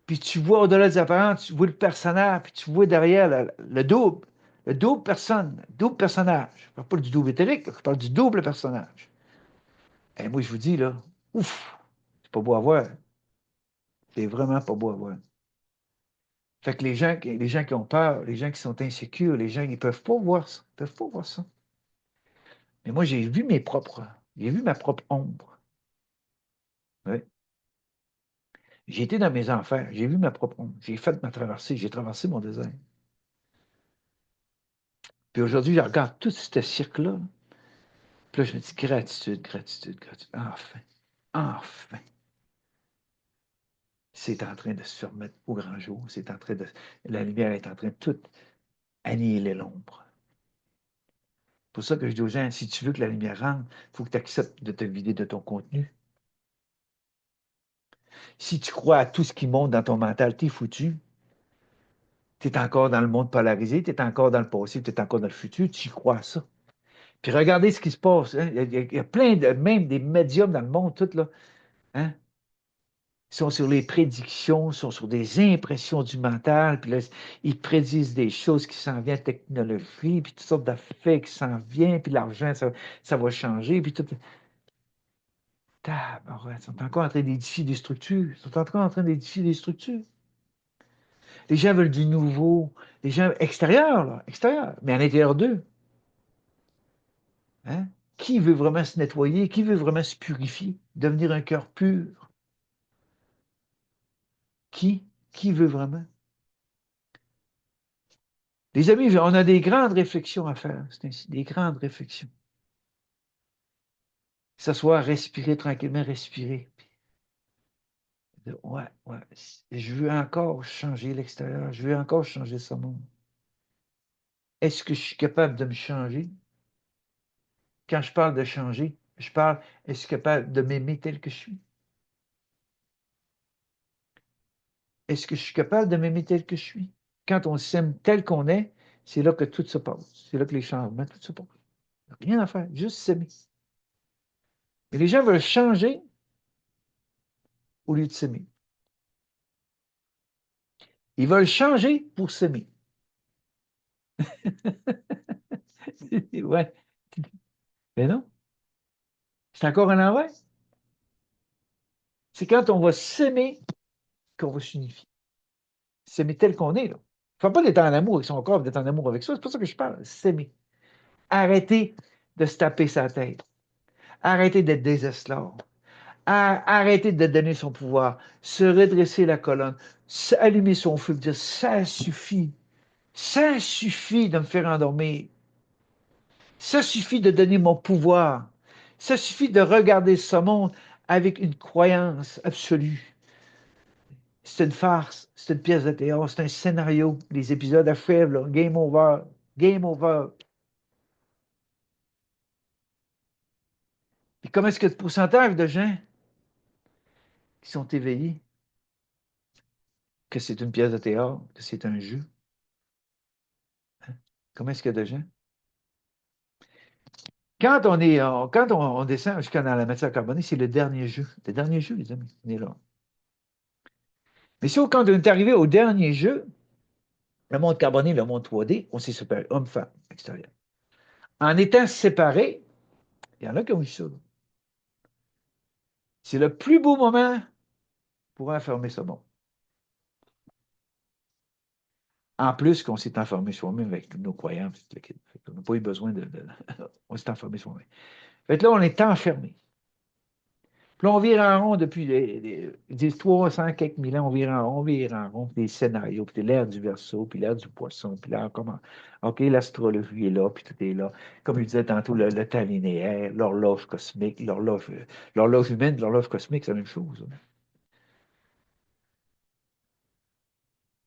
puis tu vois au-delà des apparences, tu vois le personnage, puis tu vois derrière le double personne, le double personnage. Je ne parle pas du double éthérique, je parle du double personnage. Et moi, je vous dis, là, ouf, c'est pas beau à voir. C'est vraiment pas beau à voir. Fait que les gens qui ont peur, les gens qui sont insécures, les gens, ils peuvent pas voir ça. Ils peuvent pas voir ça. Mais moi, j'ai vu ma propre ombre. Oui. J'ai été dans mes enfers, j'ai vu ma propre ombre. J'ai fait ma traversée, j'ai traversé mon désert. Puis aujourd'hui, je regarde tout ce cirque-là. Puis là, je me dis gratitude, gratitude, gratitude. Enfin, enfin, c'est en train de se remettre au grand jour. La lumière est en train de tout annihiler l'ombre. C'est pour ça que je dis aux gens, si tu veux que la lumière rentre, il faut que tu acceptes de te vider de ton contenu. Si tu crois à tout ce qui monte dans ton mental, t'es foutu. Tu es encore dans le monde polarisé, tu es encore dans le passé, tu es encore dans le futur, tu crois à ça. Puis regardez ce qui se passe. Hein. Il y a plein de, même des médiums dans le monde, tout là. Hein. Ils sont sur les prédictions, sont sur des impressions du mental, puis là, ils prédisent des choses qui s'en viennent, technologie, puis toutes sortes d'affaires qui s'en viennent, puis l'argent, ça va changer, puis tout. Tabarouette, ils sont encore en train d'édifier des structures. Ils sont encore en train d'édifier des structures. Les gens veulent du nouveau. Les gens extérieurs, là, extérieurs, mais à l'intérieur d'eux. Hein? Qui veut vraiment se nettoyer? Qui veut vraiment se purifier? Devenir un cœur pur? Qui? Qui veut vraiment? Les amis, on a des grandes réflexions à faire. C'est ainsi, des grandes réflexions. S'asseoir, respirer tranquillement, respirer. Ouais, ouais. Je veux encore changer l'extérieur. Je veux encore changer ce monde. Est-ce que je suis capable de me changer? Quand je parle de changer, je parle, est-ce que je suis capable de m'aimer tel que je suis? Est-ce que je suis capable de m'aimer tel que je suis? Quand on s'aime tel qu'on est, c'est là que tout se passe. C'est là que les changements, tout se passe. Rien à faire, juste s'aimer. Mais les gens veulent changer au lieu de s'aimer. Ils veulent changer pour s'aimer. Ouais. Mais non, c'est encore un envers. C'est quand on va s'aimer qu'on va s'unifier. S'aimer tel qu'on est, là. Il ne faut pas d'être en amour avec son corps, d'être en amour avec soi. C'est pas ça que je parle. S'aimer. Arrêter de se taper sa tête. Arrêter d'être des esclaves. Arrêter de donner son pouvoir. Se redresser la colonne. Allumer son feu. Dire, ça suffit. Ça suffit de me faire endormir. Ça suffit de donner mon pouvoir. Ça suffit de regarder ce monde avec une croyance absolue. C'est une farce, c'est une pièce de théâtre, c'est un scénario. Les épisodes achèvent, là. Game over. Game over. Et comment est-ce que le pourcentage de gens qui sont éveillés, que c'est une pièce de théâtre, que c'est un jeu? Hein? Comment est-ce qu'il y a de gens? Quand on descend jusqu'à dans la matière carbonée, c'est le dernier jeu. Le dernier jeu, les amis. On est là. Mais si quand on est arrivé au dernier jeu, le monde carboné, le monde 3D, on s'est séparés, homme-femme, extérieur. En étant séparés, il y en a qui ont eu ça. C'est le plus beau moment pour enfermer ce monde. En plus qu'on s'est enfermé soi-même avec nos croyances. On n'a pas eu besoin on s'est enfermé soi-même. Fait que là, on est enfermé. Puis là, on vire en rond depuis les 300 quelques mille ans, on vire en rond, puis des scénarios, puis l'ère du Verseau, puis l'ère du Poisson, puis là, comment, OK, l'astrologie est là, puis tout est là. Comme je disais tantôt, le temps linéaire, l'horloge cosmique, l'horloge humaine, l'horloge cosmique, c'est la même chose. Hein.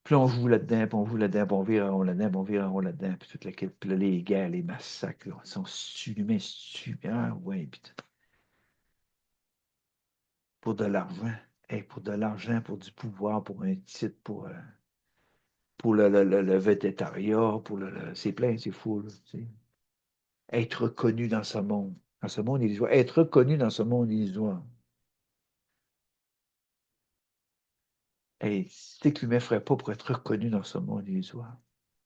Puis on joue là-dedans, puis on joue là-dedans, puis on vire en rond là-dedans, puis on vire en rond là-dedans, puis toute la quête. Puis là, les guerres, les massacres, là, sont l'humain ah ouais, puis pour de l'argent. Hey, pour de l'argent, pour du pouvoir, pour un titre, pour le végétariat, c'est plein, c'est fou, là, tu sais. Être reconnu dans ce monde. Dans ce monde illusoire. Être reconnu dans ce monde illusoire. Hey, c'est que l'humain ne ferait pas pour être reconnu dans ce monde illusoire.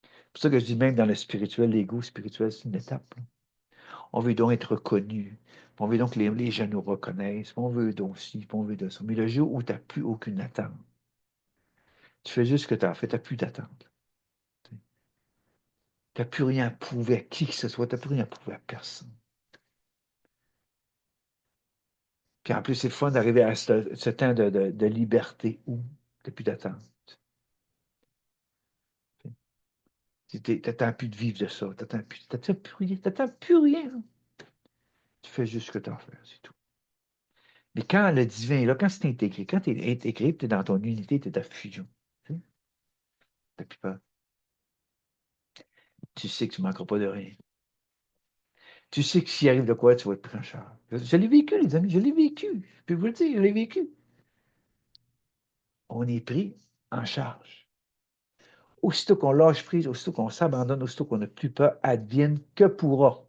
C'est pour ça que je dis même dans le spirituel, l'ego spirituel, c'est une étape, là. On veut donc être reconnu. On veut donc que les gens nous reconnaissent. On veut donc ci, on veut de ça. Mais le jour où tu n'as plus aucune attente, tu fais juste ce que tu as fait, tu n'as plus d'attente. Tu n'as plus rien à prouver à qui que ce soit, tu n'as plus rien à prouver à personne. Puis en plus, c'est le fun d'arriver à ce temps de liberté où tu n'as plus d'attente. Tu n'attends plus de vivre de ça. Tu n'attends plus rien. Tu fais juste ce que tu as à faire, c'est tout. Mais quand le divin est là, quand c'est intégré, quand tu es intégré, tu es dans ton unité, tu es ta fusion. Tu n'as plus peur. Tu sais que tu ne manqueras pas de rien. Tu sais que s'il arrive de quoi, tu vas être pris en charge. Je l'ai vécu, les amis, je l'ai vécu. Je peux vous le dire, je l'ai vécu. On est pris en charge. Aussitôt qu'on lâche prise, aussitôt qu'on s'abandonne, aussitôt qu'on n'a plus peur, advienne que pourra.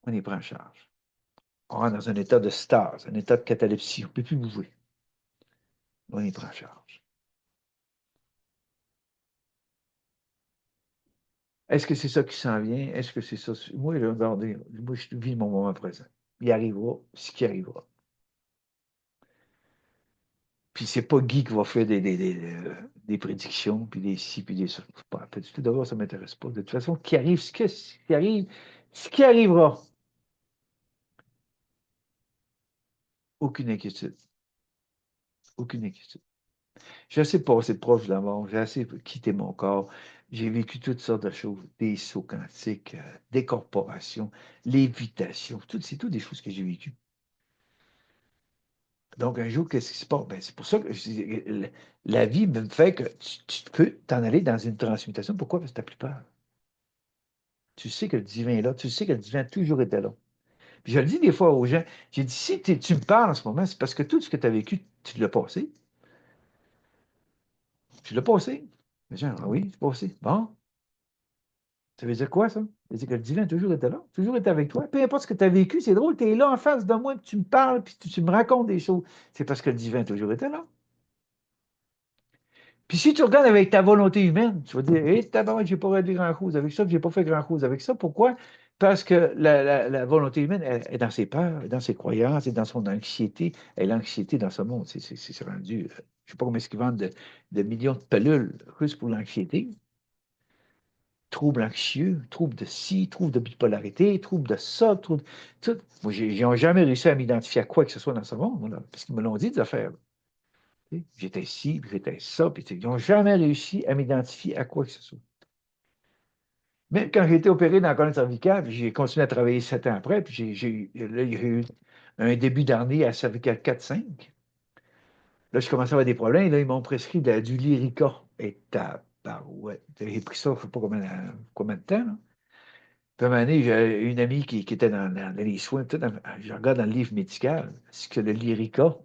On est pris en charge. On rentre dans un état de stase, un état de catalepsie. On ne peut plus bouger. On est pris en charge. Est-ce que c'est ça qui s'en vient? Est-ce que c'est ça? Moi, regardez, moi, je vis mon moment présent. Il arrivera ce qui arrivera. Puis c'est pas Guy qui va faire des prédictions, puis des ci, puis des ça. Pas du tout. D'abord, ça ne m'intéresse pas. De toute façon, qui arrive, ce qui arrive, ce qui arrivera. Aucune inquiétude. Aucune inquiétude. J'ai assez passé proche de la mort, j'ai assez quitté mon corps. J'ai vécu toutes sortes de choses, des sauts quantiques, des corporations, lévitation, c'est toutes des choses que j'ai vécues. Donc, un jour, qu'est-ce qui se passe? Ben, c'est pour ça que la vie me fait que tu peux t'en aller dans une transmutation. Pourquoi? Parce que tu n'as plus peur. Tu sais que le divin est là. Tu sais que le divin a toujours été là. Puis je le dis des fois aux gens, j'ai dit, si tu me parles en ce moment, c'est parce que tout ce que tu as vécu, tu l'as passé. Tu l'as passé. Les gens, ah oui, c'est passé. Bon, ça veut dire quoi, ça? Ça veut dire que le divin a toujours été là, toujours été avec toi. Peu importe ce que tu as vécu, c'est drôle, tu es là en face de moi, puis tu me parles, puis tu me racontes des choses. C'est parce que le divin a toujours été là. Puis si tu regardes avec ta volonté humaine, tu vas dire, hé, tabarouette, j'ai pas réalisé grand-chose avec ça, puis j'ai pas fait grand-chose avec ça. Pourquoi? Parce que la volonté humaine elle est dans ses peurs, dans ses croyances, et dans son anxiété. Et l'anxiété dans ce monde, c'est rendu, je ne sais pas combien est-ce qu'ils vendent de millions de pilules juste pour l'anxiété. Troubles anxieux, troubles de ci, troubles de bipolarité, troubles de ça, troubles, tout. Moi, ils n'ont jamais réussi à m'identifier à quoi que ce soit dans ce monde, là, parce qu'ils me l'ont dit, des affaires. J'étais ci, puis j'étais ça, puis ils n'ont jamais réussi à m'identifier à quoi que ce soit. Même quand j'ai été opéré dans la colonne cervicale, puis j'ai continué à travailler 7 ans après, puis là, il y a eu un début d'année à cervicale 4-5. Là, je commençais à avoir des problèmes. Là, ils m'ont prescrit du Lyrica. Et ouais, j'ai pris ça, je ne sais pas combien de temps. Là. Puis à un moment donné, j'ai une amie qui était dans les soins. Je regarde dans le livre médical, c'est que le Lyrica.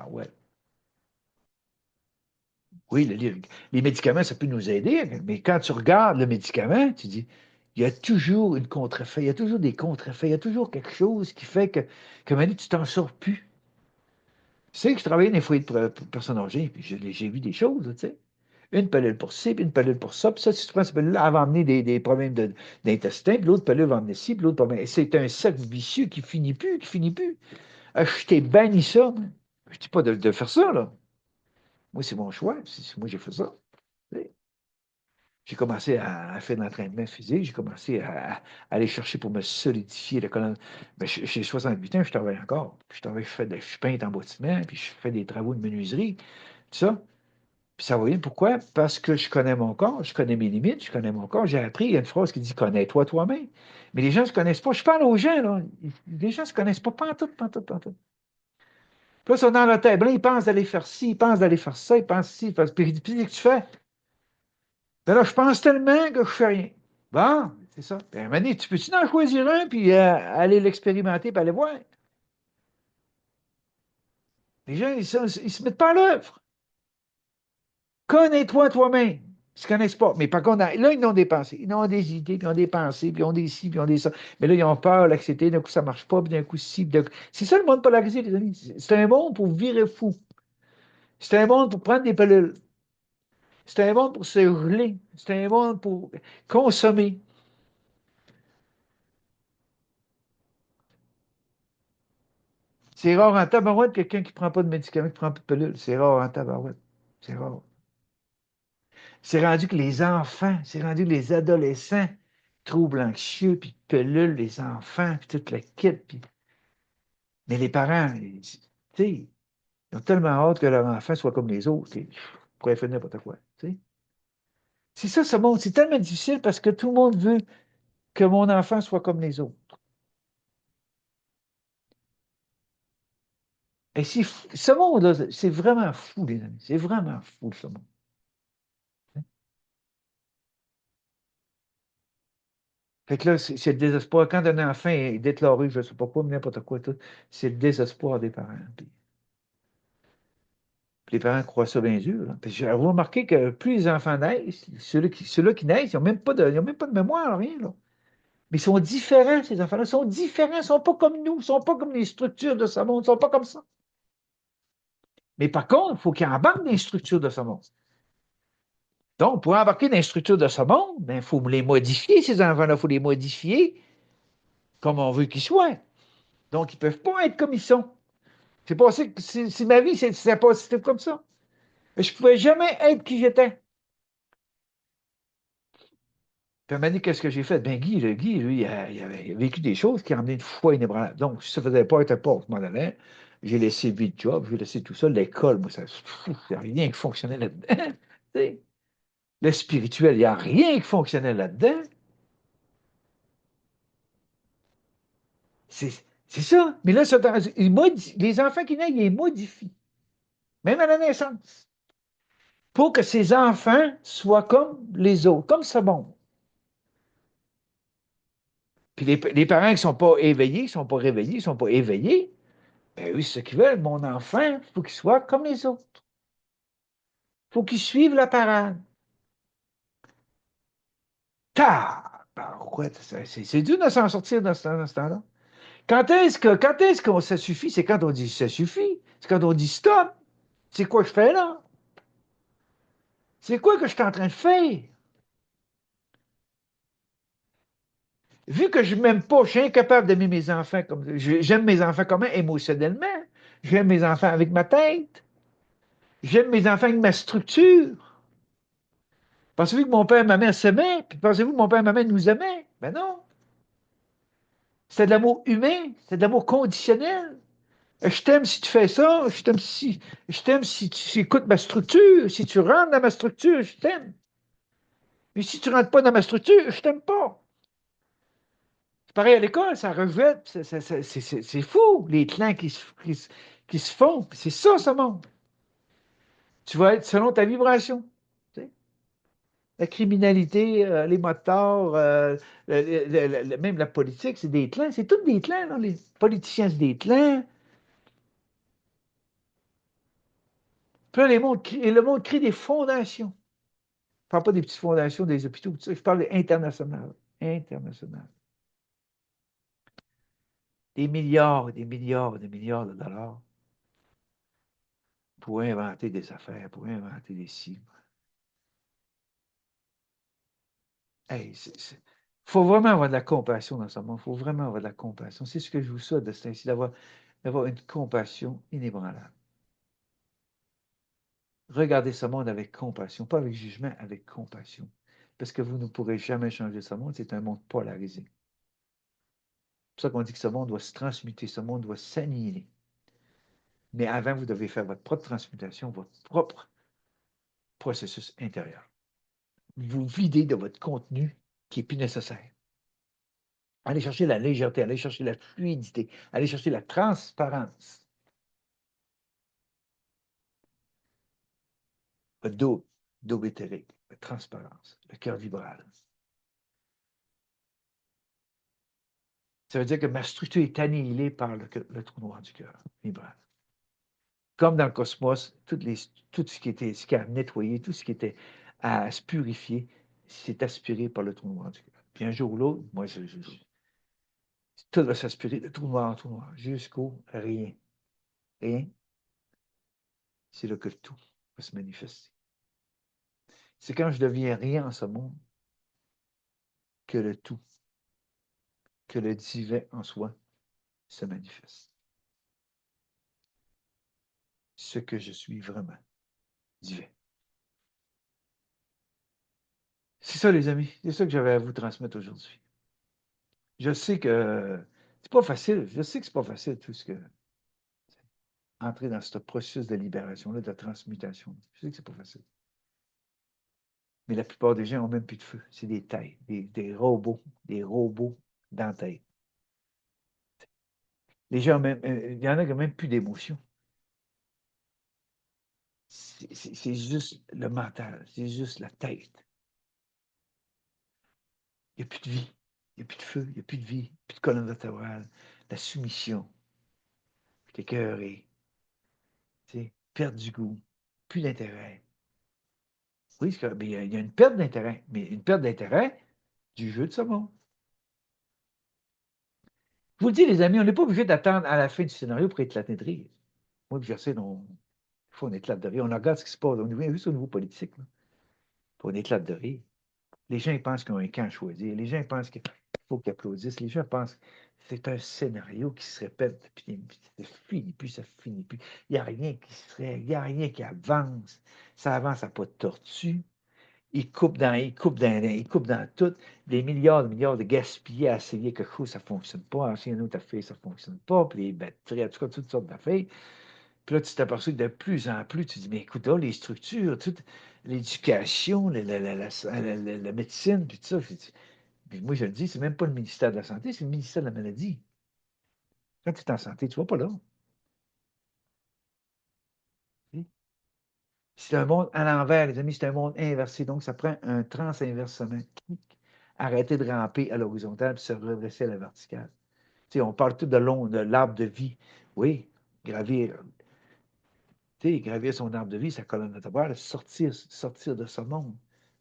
Ouais. Oui, les médicaments, ça peut nous aider, mais quand tu regardes le médicament, tu dis, il y a toujours une contrefait, il y a toujours des contrefais, il y a toujours quelque chose qui fait que maintenant, tu t'en sors plus. Tu sais que je travaillais dans les foyers pour personnes âgées, puis j'ai vu des choses, tu sais. Une pilule pour ci, puis une pilule pour ça, puis ça, si tu prends cette pilule-là, elle va amener des problèmes d'intestin, puis l'autre pilule va amener ci, puis l'autre problème. Et c'est un cercle vicieux qui finit plus, qui finit plus. Ah, je t'ai banni ça, moi. Je ne dis pas de faire ça, là. Moi, c'est mon choix, moi, j'ai fait ça. J'ai commencé à faire de l'entraînement physique, j'ai commencé à aller chercher pour me solidifier la colonne. Ben, j'ai 68 ans, je travaille encore. Puis je travaille, je peinte en bâtiment, puis je fais des travaux de menuiserie, tout ça. Puis ça va bien. Pourquoi? Parce que je connais mon corps, je connais mes limites, je connais mon corps. J'ai appris, il y a une phrase qui dit connais-toi toi-même. Mais les gens ne se connaissent pas. Je parle aux gens, là. Les gens ne se connaissent pas, pantoute, pantoute, pantoute. Puis là, ils sont dans leur tête. Ben là, ils pensent d'aller faire ci, ils pensent d'aller faire ça, ils pensent ci, ils pensent... Puis qu'est-ce que tu fais? Ben là, je pense tellement que je fais rien. Bon, c'est ça. Puis à un moment donné, tu peux-tu en choisir un, puis aller l'expérimenter, puis aller voir? Les gens, ils se mettent pas à l'œuvre. Connais-toi toi-même. Ils ne se connaissent pas. Mais par contre, là, ils ont des pensées. Ils ont des idées, puis ils ont des pensées, puis ils ont des ci, puis ils ont des ça. Mais là, ils ont peur d'accepter. D'un coup, ça ne marche pas, puis d'un coup, ci. C'est ça le monde polarisé, les amis. C'est un monde pour virer fou. C'est un monde pour prendre des pilules. C'est un monde pour se rouler. C'est un monde pour consommer. C'est rare en tabarouette quelqu'un qui ne prend pas de médicaments, qui ne prend pas de pilules. C'est rare en tabarouette. C'est rare. C'est rendu que les enfants, c'est rendu que les adolescents, troubles anxieux, puis pilules, les enfants, puis toute la kit. Mais les parents, tu sais, ils ont tellement hâte que leur enfant soit comme les autres. Ils pourraient faire n'importe quoi. Tu sais. C'est ça, ce monde. C'est tellement difficile parce que tout le monde veut que mon enfant soit comme les autres. Et ce monde-là, c'est vraiment fou, les amis. C'est vraiment fou, ce monde. Fait que là, c'est le désespoir. Quand un enfant est déclaré, je ne sais pas quoi, mais n'importe quoi, tout, c'est le désespoir des parents. Puis les parents croient ça bien dur. Là. Puis j'ai remarqué que plus les enfants naissent, ceux-là qui naissent, ils n'ont même pas de mémoire, rien. Là. Mais ils sont différents, ces enfants-là. Ils sont différents, ils ne sont pas comme nous, ils ne sont pas comme les structures de ce monde, ils ne sont pas comme ça. Mais par contre, il faut qu'ils embarquent dans les structures de ce monde. Donc, pour embarquer dans les structures de ce monde, il faut les modifier, ces enfants-là. Il faut les modifier comme on veut qu'ils soient. Donc, ils ne peuvent pas être comme ils sont. C'est passé, c'est ma vie, c'était comme ça. Je ne pouvais jamais être qui j'étais. Puis, à un moment donné, qu'est-ce que j'ai fait? Ben, Guy, lui, il avait vécu des choses qui ont amené une foi inébranlable. Donc, si ça ne faisait pas être pas, je m'en allais. J'ai laissé le job, j'ai laissé tout ça. L'école, moi, il n'y a rien qui fonctionnait là-dedans. Tu sais. Le spirituel, il n'y a rien qui fonctionnait là-dedans. C'est ça. Mais là, les enfants qui naissent, ils les modifient, même à la naissance, pour que ces enfants soient comme les autres, comme ce monde. Puis les parents qui ne sont pas éveillés, qui ne sont pas réveillés, qui ne sont pas éveillés, ben oui, c'est ce qu'ils veulent. Mon enfant, il faut qu'il soit comme les autres. Il faut qu'il suive la parade. Ouais, c'est dur de s'en sortir dans ce temps-là. Quand est-ce que ça suffit? C'est quand on dit ça suffit. C'est quand on dit stop. C'est quoi que je fais là? C'est quoi que je suis en train de faire? Vu que je ne m'aime pas, je suis incapable d'aimer mes enfants comme. J'aime mes enfants comment? Émotionnellement. J'aime mes enfants avec ma tête. J'aime mes enfants avec ma structure. Pensez-vous que mon père et ma mère s'aimaient? Puis pensez-vous que mon père et ma mère nous aimaient? Ben non. C'est de l'amour humain, c'est de l'amour conditionnel. Je t'aime si tu fais ça, je t'aime si tu écoutes ma structure, si tu rentres dans ma structure, je t'aime. Mais si tu rentres pas dans ma structure, je t'aime pas. C'est pareil à l'école, ça rejette, c'est fou, les clans qui se font. C'est ça, ce monde. Tu vas être selon ta vibration. Tu sais. La criminalité, les motards, même la politique, c'est des clans. C'est tous des clans. Là. Les politiciens, c'est des clans. Puis là, le monde crée des fondations. Je ne parle pas des petites fondations des hôpitaux, tout ça. Je parle international. International. Des milliards, des milliards, des milliards de dollars pour inventer des affaires, pour inventer des cibles. Hey, faut vraiment avoir de la compassion dans ce monde. Il faut vraiment avoir de la compassion. C'est ce que je vous souhaite de ce temps-ci, d'avoir une compassion inébranlable. Regardez ce monde avec compassion, pas avec jugement, avec compassion. Parce que vous ne pourrez jamais changer ce monde. C'est un monde polarisé. C'est pour ça qu'on dit que ce monde doit se transmuter, ce monde doit s'annihiler. Mais avant, vous devez faire votre propre transmutation, votre propre processus intérieur. Vous videz de votre contenu qui n'est plus nécessaire. Allez chercher la légèreté, allez chercher la fluidité, allez chercher la transparence. le double éthérique, la transparence, le cœur vibral. Ça veut dire que ma structure est annihilée par le trou noir du cœur vibral. Comme dans le cosmos, tout ce qui a nettoyé, tout ce qui était à se purifier, c'est aspiré par le trou noir du cœur. Puis un jour ou l'autre, moi, tout va s'aspirer de trou noir, jusqu'au rien. Rien, c'est là que le tout va se manifester. C'est quand je deviens rien en ce monde que le tout, que le divin en soi se manifeste. Ce que je suis vraiment, divin. C'est ça, les amis. C'est ça que j'avais à vous transmettre aujourd'hui. Je sais que c'est pas facile. Je sais que c'est pas facile, tout ce que entrer dans ce processus de libération-là, de transmutation. Je sais que c'est pas facile. Mais la plupart des gens n'ont même plus de feu. C'est des têtes, des robots dans la tête. Les gens, même, il y en a qui n'ont même plus d'émotion. C'est juste le mental, c'est juste la tête. Il n'y a plus de vie, il n'y a plus de feu, il n'y a plus de vie, plus de colonne vertébrale, la soumission, t'écœuré, perte du goût, plus d'intérêt. Oui, il y a une perte d'intérêt, mais une perte d'intérêt du jeu de ce monde. Je vous le dis, les amis, on n'est pas obligé d'attendre à la fin du scénario pour éclater de rire. Moi, je sais, il faut qu'on éclate de rire. On regarde ce qui se passe juste au niveau politique. Là. Puis on éclate de rire. Les gens ils pensent qu'ils ont un camp à choisir. Les gens ils pensent qu'il faut qu'ils applaudissent. Les gens pensent que c'est un scénario qui se répète, puis ça finit plus, ça finit plus. Il n'y a rien qui se règle, il n'y a rien qui avance. Ça avance à pas de tortue. Ils coupent dans tout. Des milliards de gaspillés à essayer quelque chose, ça ne fonctionne pas. Ancien autre affaire, ça ne fonctionne pas. Puis les batteries, en tout cas, toutes sortes d'affaires. Puis là, tu t'aperçois que de plus en plus, tu dis, mais écoute, là, les structures, toute l'éducation, la médecine, puis tout ça. Puis moi, je le dis, c'est même pas le ministère de la Santé, c'est le ministère de la Maladie. Quand tu es en santé, tu ne vas pas là. C'est un monde à l'envers, les amis, c'est un monde inversé. Donc, ça prend un transinversement. Arrêter de ramper à l'horizontale puis se redresser à la verticale. Tu sais, on parle tout de long, de l'arbre de vie. Oui, gravir, gravir son arbre de vie, sa colonne vertébrale, sortir de ce monde,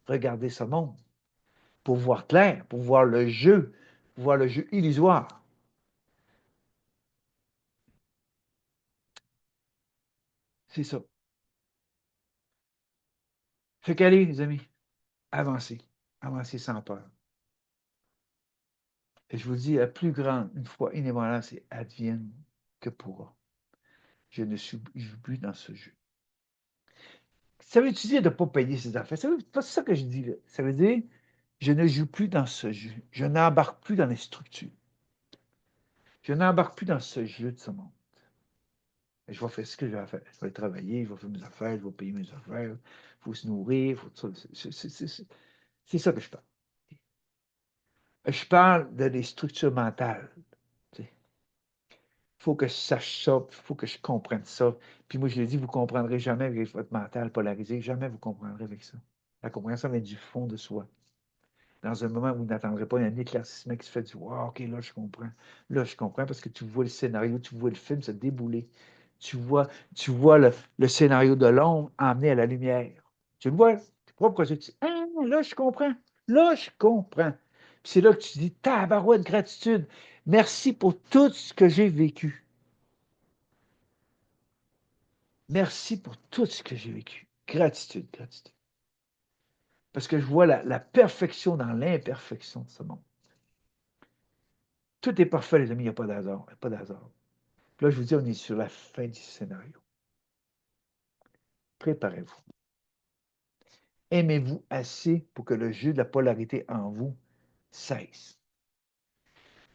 regarder ce monde, pour voir clair, pour voir le jeu illusoire. C'est ça. Fait qu'allez, les amis, avancez. Avancez sans peur. Et je vous dis, la plus grande, une fois inébranlable, c'est advienne que pourra. Je ne joue plus dans ce jeu. Ça veut dire de ne pas payer ses affaires. C'est pas ça que je dis là. Ça veut dire, je ne joue plus dans ce jeu. Je n'embarque plus dans les structures. Je n'embarque plus dans ce jeu de ce monde. Et je vais faire ce que j'ai à faire. Je vais travailler, je vais faire mes affaires, je vais payer mes affaires. Il faut se nourrir, il faut tout ça. C'est ça que je parle. Je parle de les structures mentales. Il faut que je sache ça, il faut que je comprenne ça. Puis moi, je l'ai dit, vous ne comprendrez jamais avec votre mental polarisé. Jamais vous comprendrez avec ça. La compréhension vient du fond de soi. Dans un moment où vous n'attendrez pas, il y a un éclaircissement qui se fait du wow, OK, là, je comprends. Là, je comprends parce que tu vois le scénario, tu vois le film se débouler. Tu vois le scénario de l'ombre emmené à la lumière. Tu le vois, tu propre que tu dis, ah, là, je comprends. Là, je comprends. Puis c'est là que tu dis, tabarouette, gratitude. Merci pour tout ce que j'ai vécu. Merci pour tout ce que j'ai vécu. Gratitude, gratitude. Parce que je vois la perfection dans l'imperfection de ce monde. Tout est parfait, les amis, il n'y a pas d'hasard. Il n'y a pas d'hasard. Puis là, je vous dis, on est sur la fin du scénario. Préparez-vous. Aimez-vous assez pour que le jeu de la polarité en vous cesse.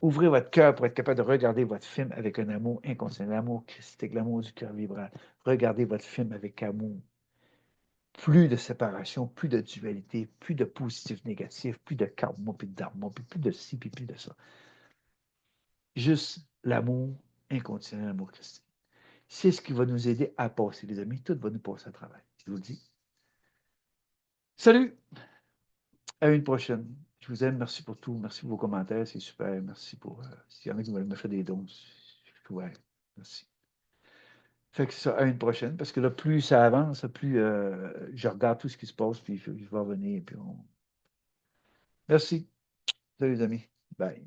Ouvrez votre cœur pour être capable de regarder votre film avec un amour inconditionnel, l'amour christique, l'amour du cœur vibral. Regardez votre film avec amour. Plus de séparation, plus de dualité, plus de positif, négatif, plus de karma, plus de dharma, plus de ci, puis plus de ça. Juste l'amour inconditionnel, l'amour christique. C'est ce qui va nous aider à passer, les amis. Tout va nous passer à travers. Je vous le dis. Salut! À une prochaine. Je vous aime. Merci pour tout. Merci pour vos commentaires. C'est super. Merci pour. S'il y en a qui veulent me faire des dons. Ouais. Merci. Fait que c'est ça, à une prochaine. Parce que là, plus ça avance, plus je regarde tout ce qui se passe, puis je vais revenir. Puis on... Merci. Salut les amis. Bye.